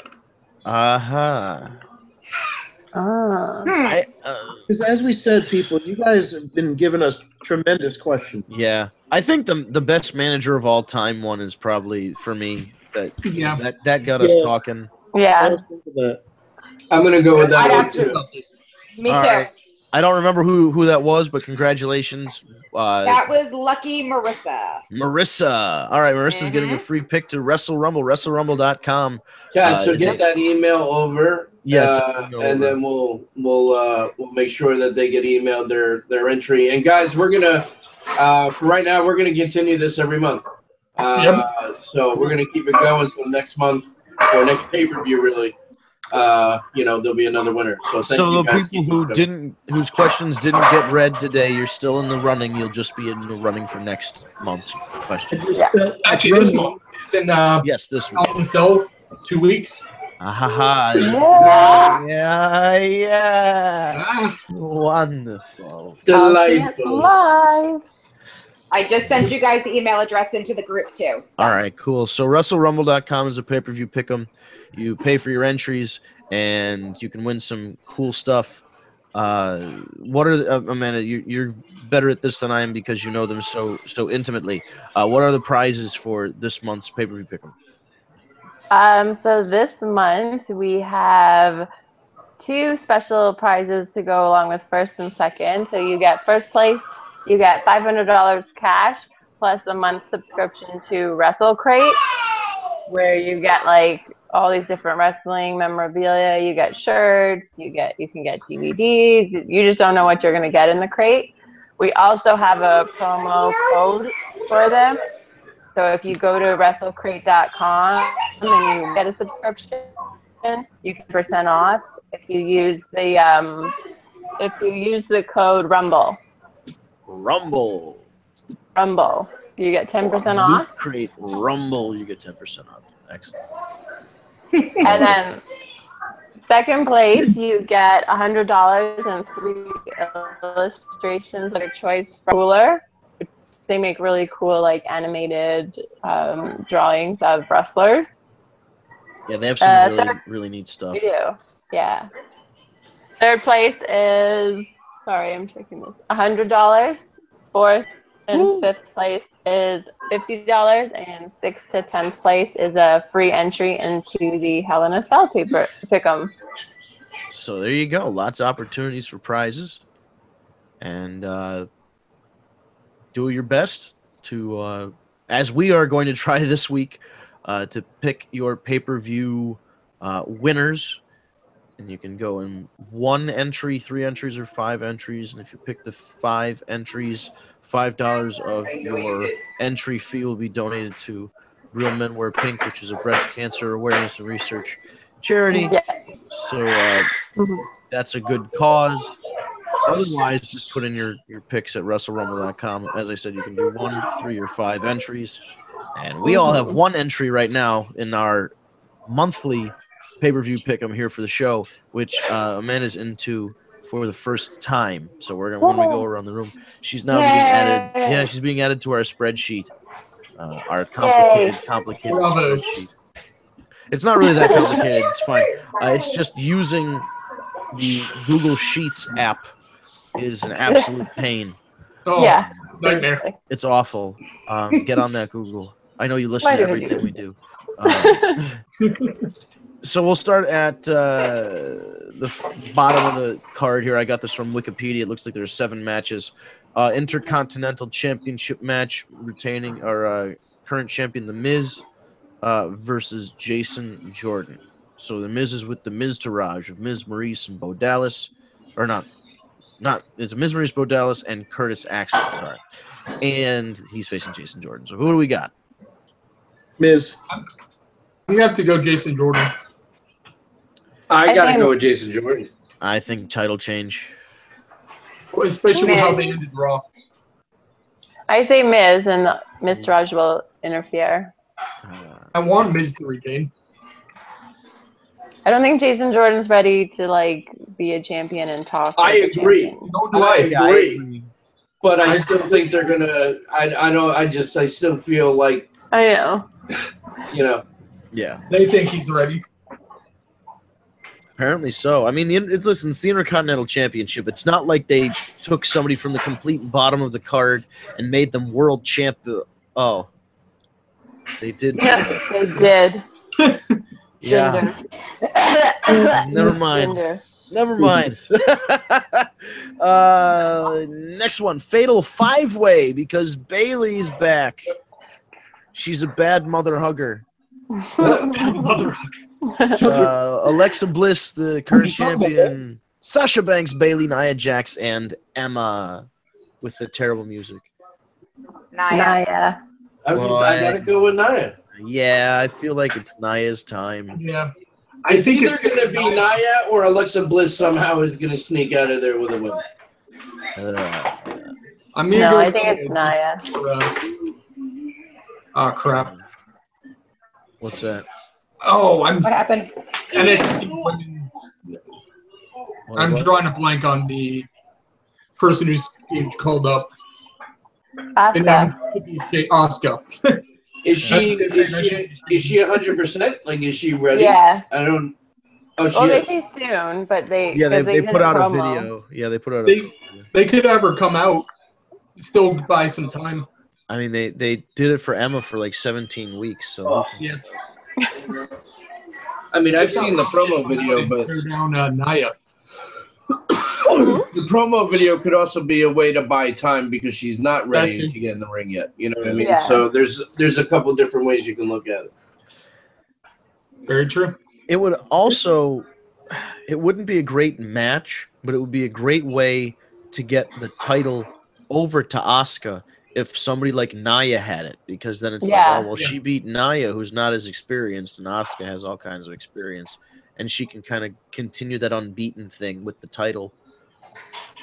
Because as we said, people, you guys have been giving us tremendous questions. Yeah, I think the best manager of all time one is probably for me. That got us talking. Yeah. I'm gonna go with that one too. Me too. Right. I don't remember who that was, but congratulations. That was Lucky Marissa. Marissa. All right, Marissa's getting a free pick to Wrestle Rumble, WrestleRumble.com. Yeah, so get that email over. Yes, and then we'll make sure that they get emailed their entry. And guys, we're gonna for right now we're gonna continue this every month. So we're gonna keep it going. So next month or next pay-per-view, really. There'll be another winner. So the people whose questions didn't get read today, you're still in the running. You'll just be in the running for next month's question. Actually, this month. Yes, this week. So 2 weeks. Yeah. Wonderful. Delightful. I just sent you guys the email address into the group too. All right, cool. So WrestleRumble.com is a pay-per-view pick'em. You pay for your entries, and you can win some cool stuff. What are Amanda? You're better at this than I am because you know them so intimately. What are the prizes for this month's pay-per-view pick'em? So this month we have 2 special prizes to go along with first and second. So you get first place, you get $500 cash plus a month subscription to WrestleCrate. where you get like all these different wrestling memorabilia. You get shirts, you can get DVDs. You just don't know what you're gonna get in the crate. We also have a promo code for them. So if you go to WrestleCrate.com and you get a subscription, you get % off if you use the code Rumble. Rumble. You get 10% off. Create Rumble, you get 10% off. Excellent. And then second place, you get $100 and 3 illustrations of your choice from Cooler. They make really cool, like, animated drawings of wrestlers. Yeah, they have some really neat stuff. They do, yeah. Third place is, sorry, I'm checking this, $100. Fourth and fifth place is $50, and 6th to 10th place is a free entry into the Hell in a Cell pick'em. So there you go. Lots of opportunities for prizes. And do your best to, as we are going to try this week, to pick your pay-per-view winners. And you can go in 1 entry, 3 entries, or 5 entries. And if you pick the 5 entries, $5 of your entry fee will be donated to Real Men Wear Pink, which is a breast cancer awareness and research charity. Yeah. So that's a good cause. Otherwise, just put in your picks at WrestleRumble.com. As I said, you can do 1, 3, or 5 entries. And we all have 1 entry right now in our monthly pay-per-view pick. I'm here for the show, which Amanda's into for the first time. So we're gonna, when we go around the room, she's now being added. Yeah, she's being added to our spreadsheet, our complicated spreadsheet. It's not really that complicated. It's fine. It's just using the Google Sheets app is an absolute pain. Oh, yeah, nightmare. It's awful. Get on that, Google. I know you listen to everything we do. So we'll start at the bottom of the card here. I got this from Wikipedia. It looks like there's 7 matches. Intercontinental Championship match retaining our current champion, The Miz, versus Jason Jordan. So The Miz is with the Miztourage of Miz Maurice and Bo Dallas. Or not. It's Miz Maurice, Bo Dallas, and Curtis Axel. Sorry. And he's facing Jason Jordan. So who do we got? Miz. I'm going to have to go Jason Jordan. I got to go with Jason Jordan. I think title change. Well, especially with how they ended Raw. I say Miz, and Miztourage will interfere. I want Miz to retain. I don't think Jason Jordan's ready to like be a champion and talk. I agree. I agree. But I still think they're gonna. I still feel like. I know. You know. Yeah. They think he's ready. Apparently so. I mean, it's the Intercontinental Championship. It's not like they took somebody from the complete bottom of the card and made them world champ. Oh. They did. Yeah, they did. Yeah. Never mind. Gender. Never mind. Next one, Fatal 5-Way, because Bailey's back. She's a bad mother hugger. Mother hugger. Alexa Bliss, the current champion. Sasha Banks, Bailey, Nia Jax, and Emma with the terrible music. Nia. I gotta go with Nia. Yeah, I feel like it's Nia's time. Yeah. It's either going to be Nia or Alexa Bliss somehow is going to sneak out of there with a win. I think it's Nia. Oh, crap. What's that? Oh, What happened? NXT Women's. I'm drawing a blank on the person who's being called up. Asuka. Asuka. Is she 100%? Like, is she ready? Yeah. I don't. Oh, Well, they say soon, but they they put out a promo. video. Yeah, they put out a They could have her come out, still buy some time. I mean, they did it for Emma for like 17 weeks. So Yeah. I mean, I've seen the promo video, but Tear down Nia. the promo video could also be a way to buy time because she's not ready Gotcha. to get in the ring yet. You know what I mean? Yeah. So there's a couple different ways you can look at it. Very true. It would also, it wouldn't be a great match, but it would be a great way to get the title over to Asuka if somebody like Nia had it, because then it's like, oh, well, she beat Nia, who's not as experienced, and Asuka has all kinds of experience, and she can kind of continue that unbeaten thing with the title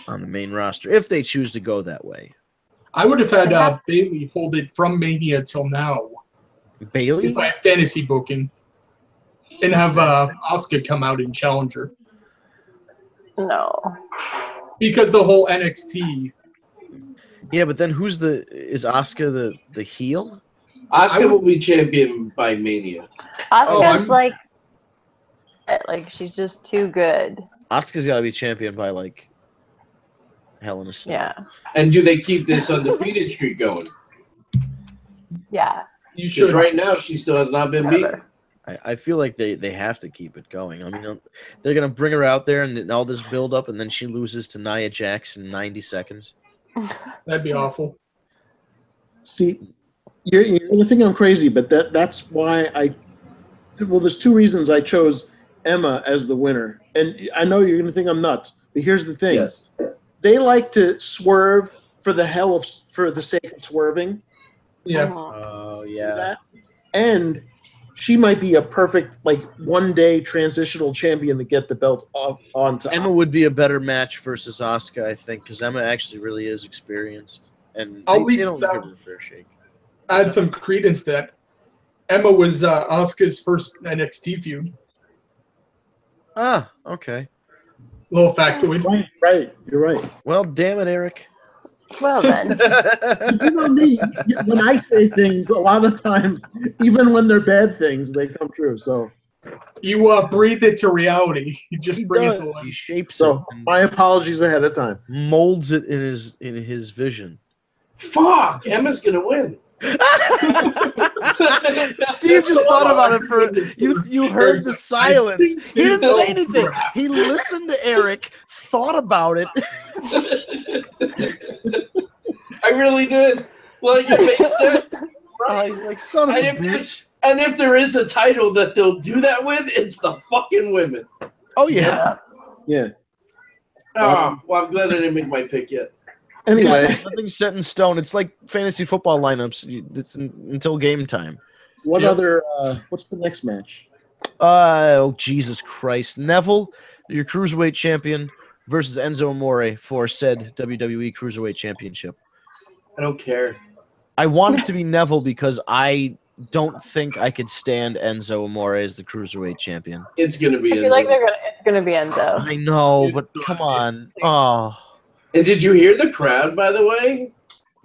on the main roster if they choose to go that way. I would have had Bailey hold it from Mania till now. Bailey? If I had fantasy booking. And have Asuka come out and challenge her. No. Because the whole NXT. Yeah, but then is Asuka the heel? Asuka will be champion by Mania. Asuka's like she's just too good. Asuka's got to be champion by like Hell in a Cell. Yeah. And do they keep this undefeated streak going? Yeah. You should. Right now, she still has not been beaten. I feel like they have to keep it going. I mean, they're going to bring her out there and all this build up, and then she loses to Nia Jax in 90 seconds. That'd be awful. See, you're going to think I'm crazy, but that's why there's two reasons I chose Emma as the winner. And I know you're going to think I'm nuts, but here's the thing. Yes. They like to swerve for the sake of swerving. Yeah. Oh, yeah. And she might be a perfect, like, one-day transitional champion to get the belt onto. Emma would be a better match versus Asuka, I think, because Emma actually really is experienced. And they don't give her a fair shake. Add some credence to that. Emma was Asuka's first NXT feud. Ah, okay. Little factoid. Right, you're right. Well, damn it, Eric. Well then. You know me, when I say things, a lot of times, even when they're bad things, they come true. So you breathe it to reality. You just bring it to life. He shapes so it. My apologies ahead of time. Molds it in his vision. Fuck, Emma's gonna win. Steve just thought about it for you heard the silence. He didn't say anything. He listened to Eric, thought about it. I really did. Like, it makes sense. He's like, son of a bitch. And if there is a title that they'll do that with, it's the fucking women. Oh yeah. Yeah. Oh, well, I'm glad I didn't make my pick yet. Anyway, nothing's set in stone. It's like fantasy football lineups. It's until game time. What other? What's the next match? Oh Jesus Christ! Neville, your cruiserweight champion, versus Enzo Amore for said WWE Cruiserweight Championship. I don't care. I want it to be Neville because I don't think I could stand Enzo Amore as the Cruiserweight champion. It's gonna be. I feel like it's gonna be Enzo. I know, but come on. Oh. And did you hear the crowd, by the way?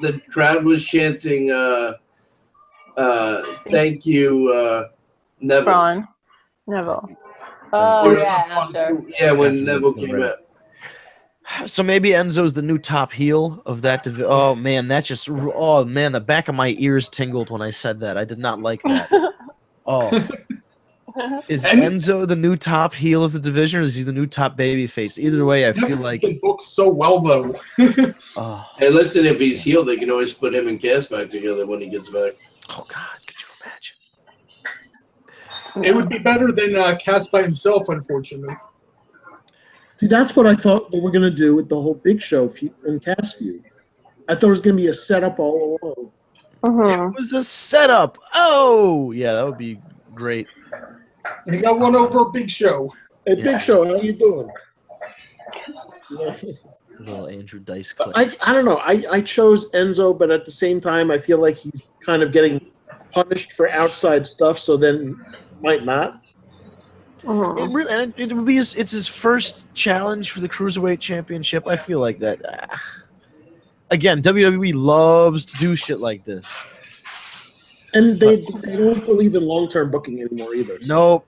The crowd was chanting, thank you, Neville. Braun. Neville. Oh, yeah, after. Yeah, when Neville came out. So maybe Enzo's the new top heel of that division. Oh, man, the back of my ears tingled when I said that. I did not like that. Oh. Is Enzo the new top heel of the division, or is he the new top babyface? Either way, I feel like the book's so well though. Oh. Hey, listen, if he's healed, they can always put him and Cass back together when he gets back. Oh God, could you imagine? It would be better than Cass by himself, unfortunately. See, that's what I thought they were going to do with the whole Big Show and Cass feud. I thought it was going to be a setup all along. It was a setup. Oh, yeah, that would be great. He got one over a Big Show. Hey, Big Show, how you doing? Little Andrew Dice clip. I don't know. I chose Enzo, but at the same time, I feel like he's kind of getting punished for outside stuff, so then might not. It really, and it would be it's his first challenge for the Cruiserweight Championship. I feel like that. Again, WWE loves to do shit like this. And they don't believe in long-term booking anymore either. Nope.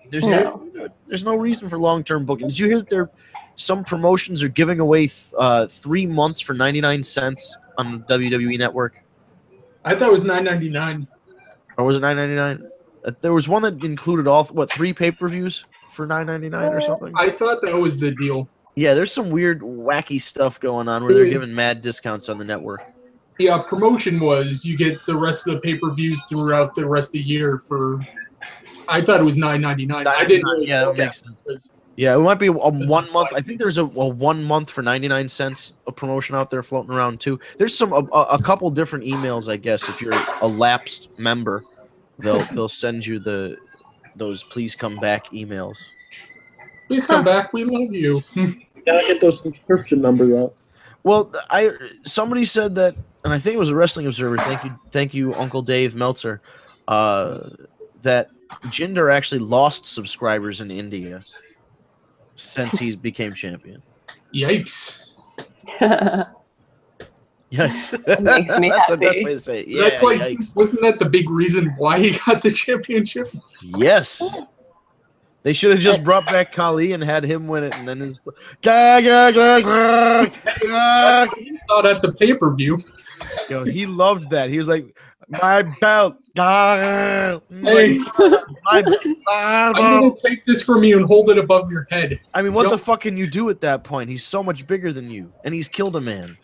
There's no reason for long-term booking. Did you hear that some promotions are giving away 3 months for 99 cents on the WWE Network? I thought it was $9.99. Or was it $9.99? There was one that included 3 pay-per-views for $9.99 or something? I thought that was the deal. Yeah, there's some weird, wacky stuff going on where they're giving mad discounts on the network. Yeah, promotion was you get the rest of the pay-per-views throughout the rest of the year for I thought it was $9.99. I didn't. Really that makes sense. Yeah, it might be a 1 month. I think there's a 1 month for 99 cents a promotion out there floating around too. There's a couple different emails, I guess. If you're a lapsed member, they'll send you those please come back emails. Please come back. We love you. Gotta get those subscription numbers out. Well, somebody said that, and I think it was a Wrestling Observer. Thank you, Uncle Dave Meltzer. That Jinder actually lost subscribers in India since he became champion. Yikes! Yes, that makes me that's happy. the best way to say it. Yeah, That's like, yikes. wasn't that the big reason why he got the championship? Yes. They should have just brought back Khali and had him win it, and then his. Not at the pay-per-view. Yo, he loved that. He was like, my belt. Hey, I'm gonna take this from you and hold it above your head. I mean, what the fuck can you do at that point? He's so much bigger than you, and he's killed a man.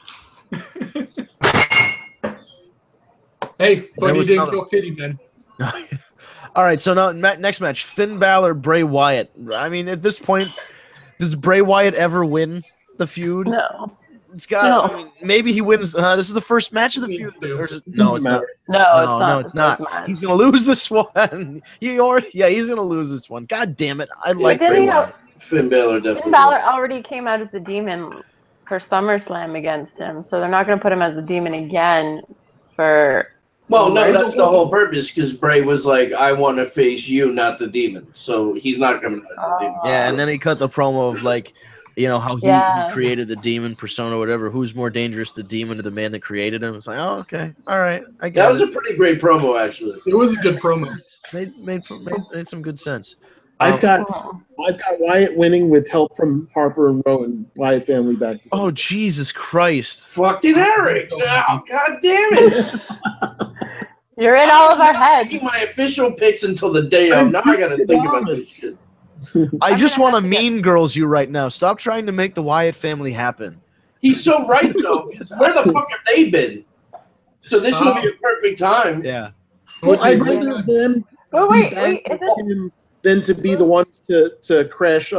Hey, but he didn't kill Kitty Man. All right, so now next match, Finn Balor, Bray Wyatt. I mean, at this point, does Bray Wyatt ever win the feud? No. It's got. I mean, maybe he wins. This is the first match of the feud. No, it's not. No, it's not. He's gonna lose this one. He's gonna lose this one. God damn it! I like Bray Wyatt. Finn Balor definitely. Finn Balor already came out as the demon for SummerSlam against him, so they're not going to put him as a demon again for. Well, no, that's the whole purpose, because Bray was like, I want to face you, not the demon. So he's not coming out as the demon. Yeah, and then he cut the promo of like, how he created the demon persona, whatever. Who's more dangerous, the demon or the man that created him? It's like, oh, okay, all right, I got it. That was a pretty great promo, actually. It was a good promo. Made some good sense. I've got Wyatt winning with help from Harper and Rowan. Wyatt family back together. Oh, Jesus Christ! Fucking Eric! Now, God damn it! You're in all of our heads. My official picks until the day of. Now I got to think about this shit. I just want to Mean Girls you right now. Stop trying to make the Wyatt family happen. He's so right, though. Where the fuck have they been? So this will be a perfect time. Yeah. Well, I'd rather them than to be the ones to crash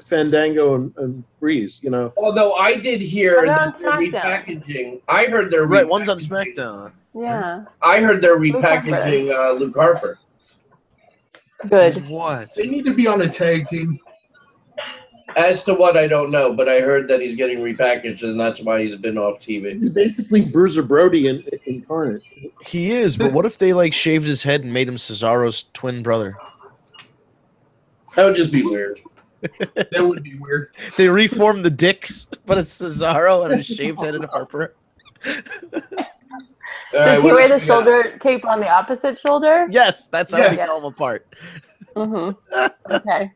Fandango and Breeze, Although I did hear that they're repackaging. I heard they're right. One's on SmackDown. Yeah. I heard they're repackaging Luke Harper. Good. What? They need to be on a tag team. As to what, I don't know, but I heard that he's getting repackaged, and that's why he's been off TV. He's basically Bruiser Brody incarnate. He is, but what if they shaved his head and made him Cesaro's twin brother? That would just be weird. That would be weird. They reformed the dicks, but it's Cesaro and a shaved-headed Harper. Does he wear the shoulder tape on the opposite shoulder? Yes, that's how we tell them apart. Mm-hmm. Okay.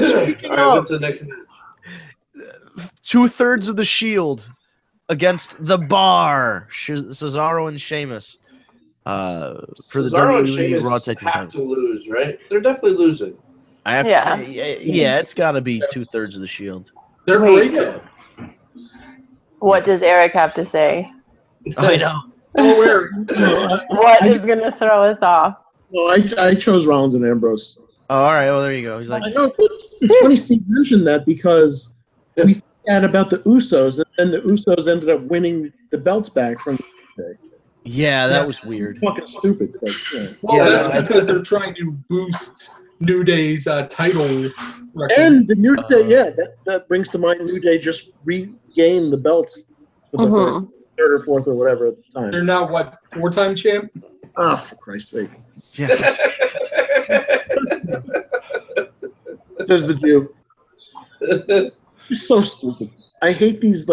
Speaking of, what's the next match? 2/3 of the Shield against the Bar, Cesaro and Sheamus, for the WWE Raw Tag Team have to lose, right? They're definitely losing. I have to. Yeah, it's got to be 2/3 of the Shield. They're great. What does Eric have to say? I know. What is going to throw us off? Well, I chose Rollins and Ambrose. Oh, all right. Well, there you go. He's like, I know. It's funny Steve mentioned that because we forgot about the Usos, and then the Usos ended up winning the belts back from the day. Yeah, that was weird. Fucking stupid. But, Well, that's because they're trying to boost New Day's title record. And the New Day, that brings to mind New Day just regained the belts for the third or fourth or whatever at the time. They're now, what, 4-time champ? Oh, for Christ's sake. Yes. Says the Jew. You're so stupid. I hate these,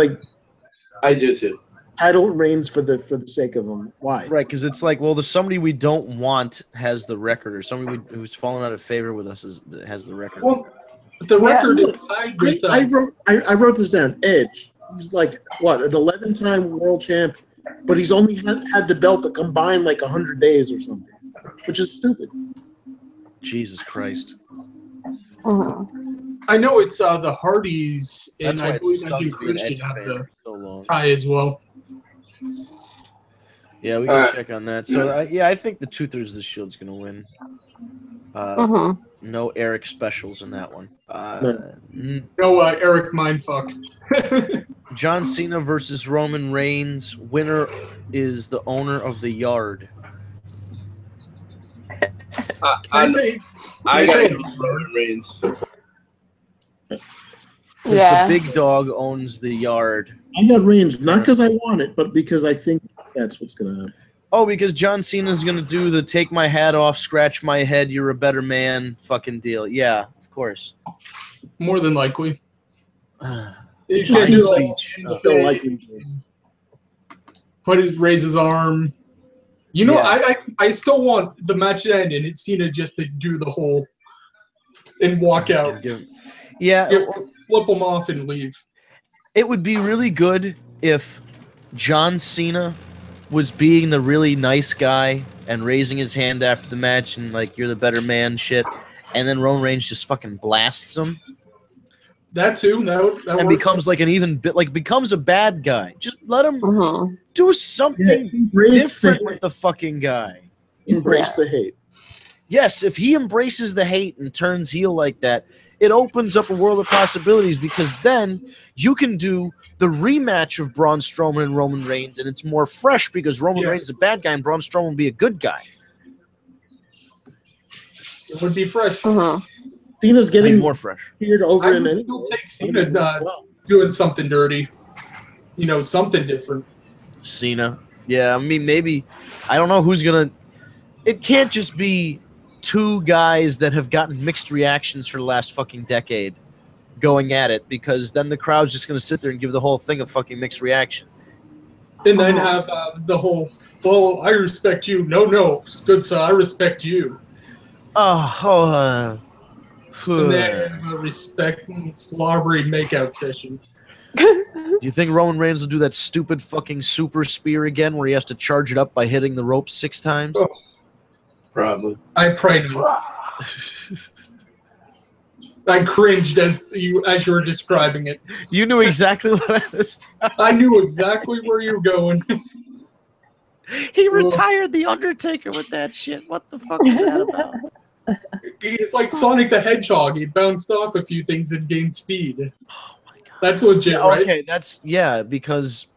I do too. Title reigns for the sake of them. Why? Right, because it's like, well, there's somebody we don't want has the record, or somebody who's fallen out of favor with us has the record. Well, the record is tied with. I wrote this down. Edge. He's like what, an 11-time world champ, but he's only had the belt to combine 100 days or something, which is stupid. Jesus Christ. I know it's the Hardys, and That's why I it's believe stuck to be an Christian Edge have fan the for so long. tie as well. Yeah, we can check on that. So, I think the 2/3 of the Shield's going to win. No Eric specials in that one. No Eric mindfuck. John Cena versus Roman Reigns. Winner is the owner of the yard. I got Roman Reigns. The big dog owns the yard. I got Reigns, not because I want it, but because I think that's what's going to happen. Oh, because John Cena's going to do the take my hat off, scratch my head, you're a better man fucking deal. Yeah, of course. More than likely. He's Giant going speech. to raise his arm. You know, I still want the match to end and it's Cena just to do the whole and walk out. Flip him off and leave. It would be really good if John Cena was being the really nice guy and raising his hand after the match and like you're the better man shit, and then Roman Reigns just fucking blasts him. That too. That and works. becomes like an even bit like becomes a bad guy. Just let him do something different with the fucking guy. Embrace the hate. Yes, if he embraces the hate and turns heel like that, it opens up a world of possibilities because then you can do the rematch of Braun Strowman and Roman Reigns, and it's more fresh because Roman Reigns is a bad guy and Braun Strowman will be a good guy. It would be fresh. Cena's getting more fresh. Over I would still take Cena doing something dirty. You know, something different. Cena. Yeah, I mean, maybe. I don't know who's going to. It can't just be two guys that have gotten mixed reactions for the last fucking decade going at it because then the crowd's just going to sit there and give the whole thing a fucking mixed reaction. And then have the whole, well, I respect you. No, it's good, so I respect you. And then a respect and slobbery makeout session. Do you think Roman Reigns will do that stupid fucking super spear again where he has to charge it up by hitting the rope 6 times? Oh. Probably. I pray not. I cringed as you were describing it. You knew exactly what I was. I knew exactly where you were going. He retired the Undertaker with that shit. What the fuck is that about? He's like Sonic the Hedgehog. He bounced off a few things and gained speed. Oh my god. That's legit, right? Okay, because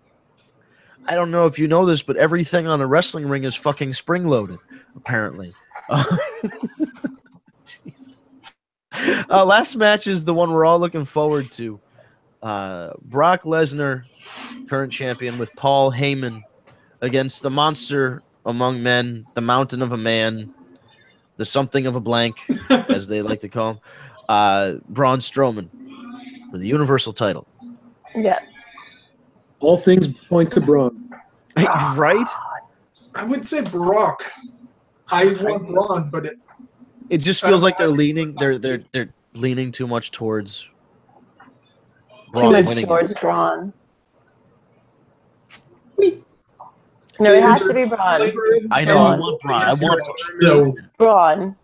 I don't know if you know this, but everything on a wrestling ring is fucking spring-loaded, apparently. Jesus. Last match is the one we're all looking forward to. Brock Lesnar, current champion, with Paul Heyman against the monster among men, the mountain of a man, the something of a blank, as they like to call him, Braun Strowman for the Universal title. Yeah. All things point to Braun. Right? I would say Brock. I want Braun, but it just feels like they're leaning too much towards Braun winning. Towards Braun. No, it has to be Braun. I know. I want Braun. I want Braun.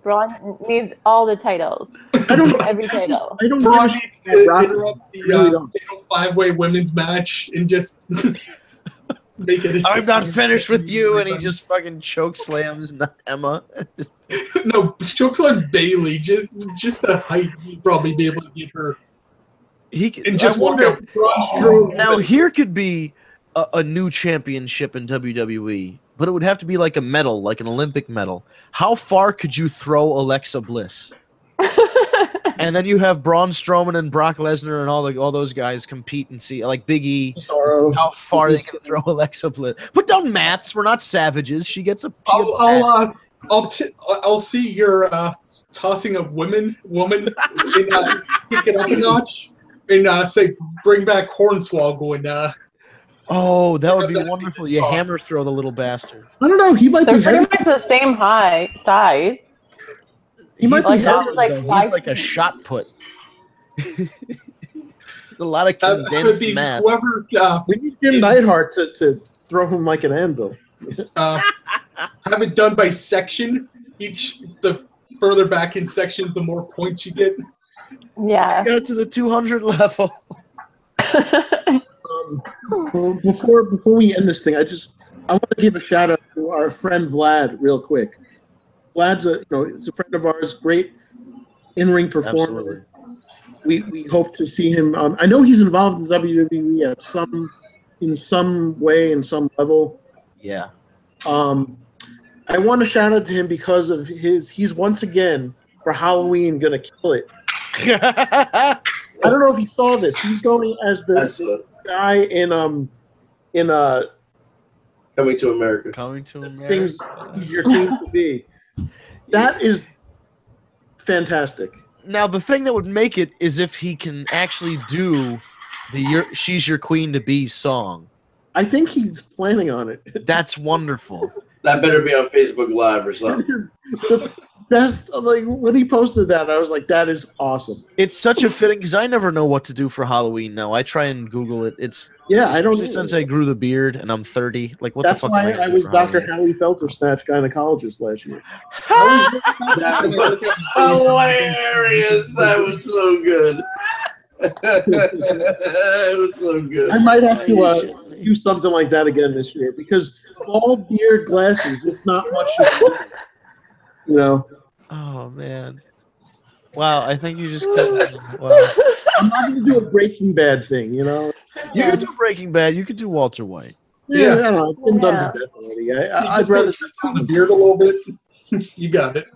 Braun needs all the titles. Every title. Braun needs to interrupt the 5-way women's match and just make it. I'm not finished with you, and he just fucking choke slams Emma. No, choke slams Bailey. Just the height, he'd probably be able to get her. He can, and just walk out. Now here could be a new championship in WWE, but it would have to be like a medal, like an Olympic medal. How far could you throw Alexa Bliss? And then you have Braun Strowman and Brock Lesnar and all those guys compete and see, like Big E, how far they can throw Alexa Bliss. Put down mats. We're not savages. She gets a. I'll see your tossing a woman and kick it up a notch and say bring back Hornswoggle and. Oh, that would be wonderful. You hammer throw the little bastard. I don't know. He might be pretty much the same size. He might be he's like a shot put. There's a lot of condensed mass. We need Jim Neidhart to throw him like an anvil. Have it done by section. The further back in sections, the more points you get. Yeah. Go to the 200 level. Before we end this thing, I want to give a shout out to our friend Vlad real quick. Vlad's he's a friend of ours, great in-ring performer. We hope to see him. I know he's involved in WWE in some way, in some level. Yeah. I want to shout out to him because of he's once again for Halloween gonna kill it. I don't know if you saw this. He's going as the guy in Coming to America. Coming to America. Sings Your Queen to Be. That is fantastic. Now, the thing that would make it is if he can actually do the She's Your Queen to Be song. I think he's planning on it. That's wonderful. That better be on Facebook Live or something. The best, like, when he posted that, I was like, that is awesome. It's such a fitting, because I never know what to do for Halloween now. I try and Google it. I don't know. Since I grew the beard and I'm 30, like, what That's the fuck? why I was Dr. Howie Feltersnatch gynecologist last year. That was hilarious. That was so good. It was so good. I might have to do something like that again this year because bald beard, glasses, it's not much. Oh man! Wow, I think you just. Wow. I'm not going to do a Breaking Bad thing, You could do Breaking Bad. You could do Walter White. Yeah, I don't know. I've been done to death already. I'd rather the beard a little bit. You got it.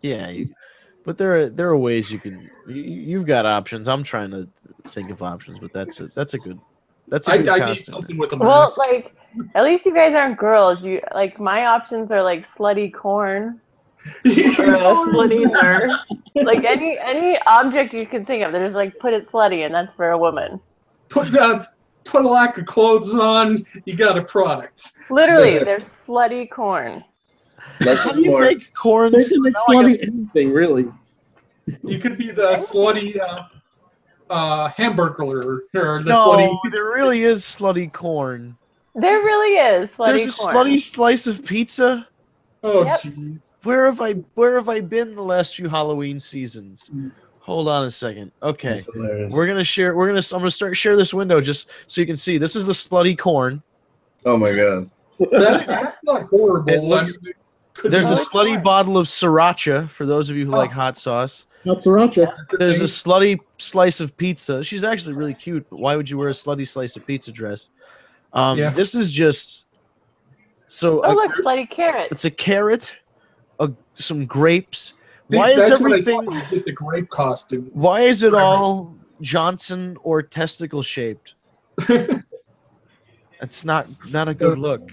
Yeah, but there are ways you can. You've got options. I'm trying to think of options, but that's a good. That's a good I need costume. something with a Well, mask. like, at least you guys aren't girls. My options are like slutty corn. Or slutty nurse. Like any object you can think of, they're just like put it slutty, and that's for a woman. Put a lack of clothes on, you got a product. Literally, they're slutty corn. How do you make corn? They can make slutty anything, really. You could be the slutty hamburger or the No, slutty. there really is slutty corn. There really is slutty There's a corn. slutty slice of pizza. Oh, Yep. geez. Where have I been the last few Halloween seasons? Hold on a second. Okay, I'm gonna share this window just so you can see. This is the slutty corn. Oh my god. That's not horrible. There's a slutty bottle of sriracha for those of you who like hot sauce. Not sriracha. There's a slutty slice of pizza. She's actually really cute, but why would you wear a slutty slice of pizza dress? This is just so. Oh, look, slutty carrot. It's a carrot, some grapes. See, why is that's everything? When I get the grape costume. Why is it all Johnson or testicle shaped? That's not a good look.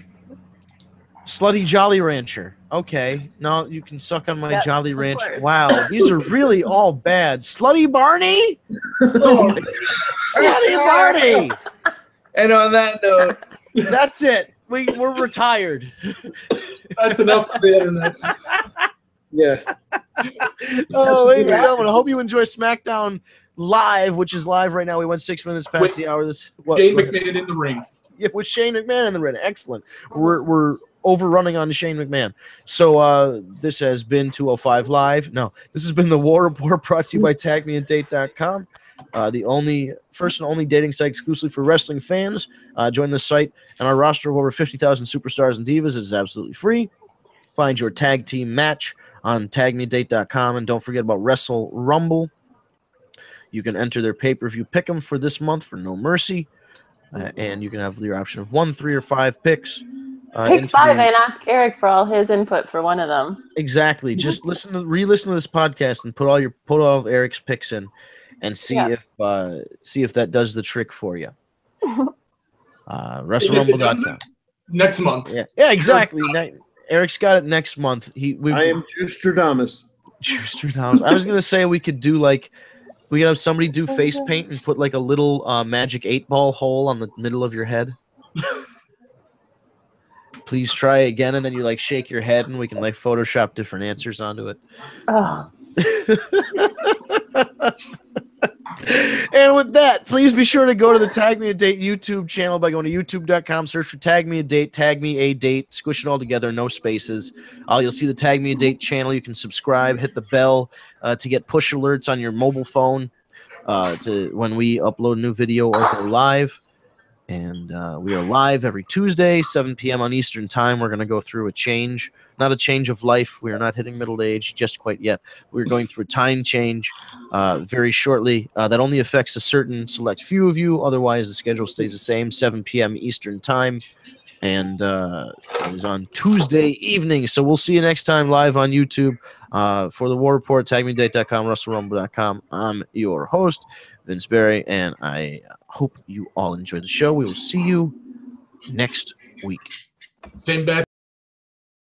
Slutty Jolly Rancher. Okay, now you can suck on my Jolly Rancher. Wow, these are really all bad. Slutty Barney. Slutty Barney. And on that note, that's it. We're retired. That's enough for the internet. Yeah. Oh, ladies and gentlemen, I hope you enjoy Smackdown Live, which is live right now. We went 6 minutes past the hour. Shane McMahon in the ring. Yeah, with Shane McMahon in the ring. Excellent. We're overrunning on Shane McMahon. So this has been 205 Live. No, this has been the War Report brought to you by TagMeADate.com. The first and only dating site exclusively for wrestling fans. Join the site and our roster of over 50,000 superstars and divas. It is absolutely free. Find your tag team match on TagMeADate.com, and don't forget about Wrestle Rumble. You can enter their pay-per-view pick'em for this month for No Mercy, and you can have your option of 1, 3, or 5 picks. Pick 5 and ask Eric for all his input for one of them. Exactly. Just re-listen to this podcast and put all of Eric's picks in, and see if that does the trick for you. WrestleRumble.com. Next month. Yeah, exactly. Eric's got it next month. I am Justradamus. Justradamus. I was gonna say we could have somebody do face paint and put like a little magic 8-ball hole on the middle of your head. Please try again, and then you like shake your head, and we can like Photoshop different answers onto it. Oh. And with that, please be sure to go to the Tag Me a Date YouTube channel by going to youtube.com, search for Tag Me a Date, Tag Me a Date, squish it all together, no spaces. You'll see the Tag Me a Date channel. You can subscribe, hit the bell to get push alerts on your mobile phone to when we upload a new video or go live. And we are live every Tuesday, 7 p.m. on Eastern Time. We're going to go through a change, not a change of life. We are not hitting middle age just quite yet. We're going through a time change very shortly that only affects a certain select few of you. Otherwise, the schedule stays the same, 7 p.m. Eastern Time. And it is on Tuesday evening. So we'll see you next time live on YouTube. For the War Report, tagmedate.com, WrestleRumble.com. I'm your host, Vince Barry, and I hope you all enjoyed the show. We will see you next week. Same bad.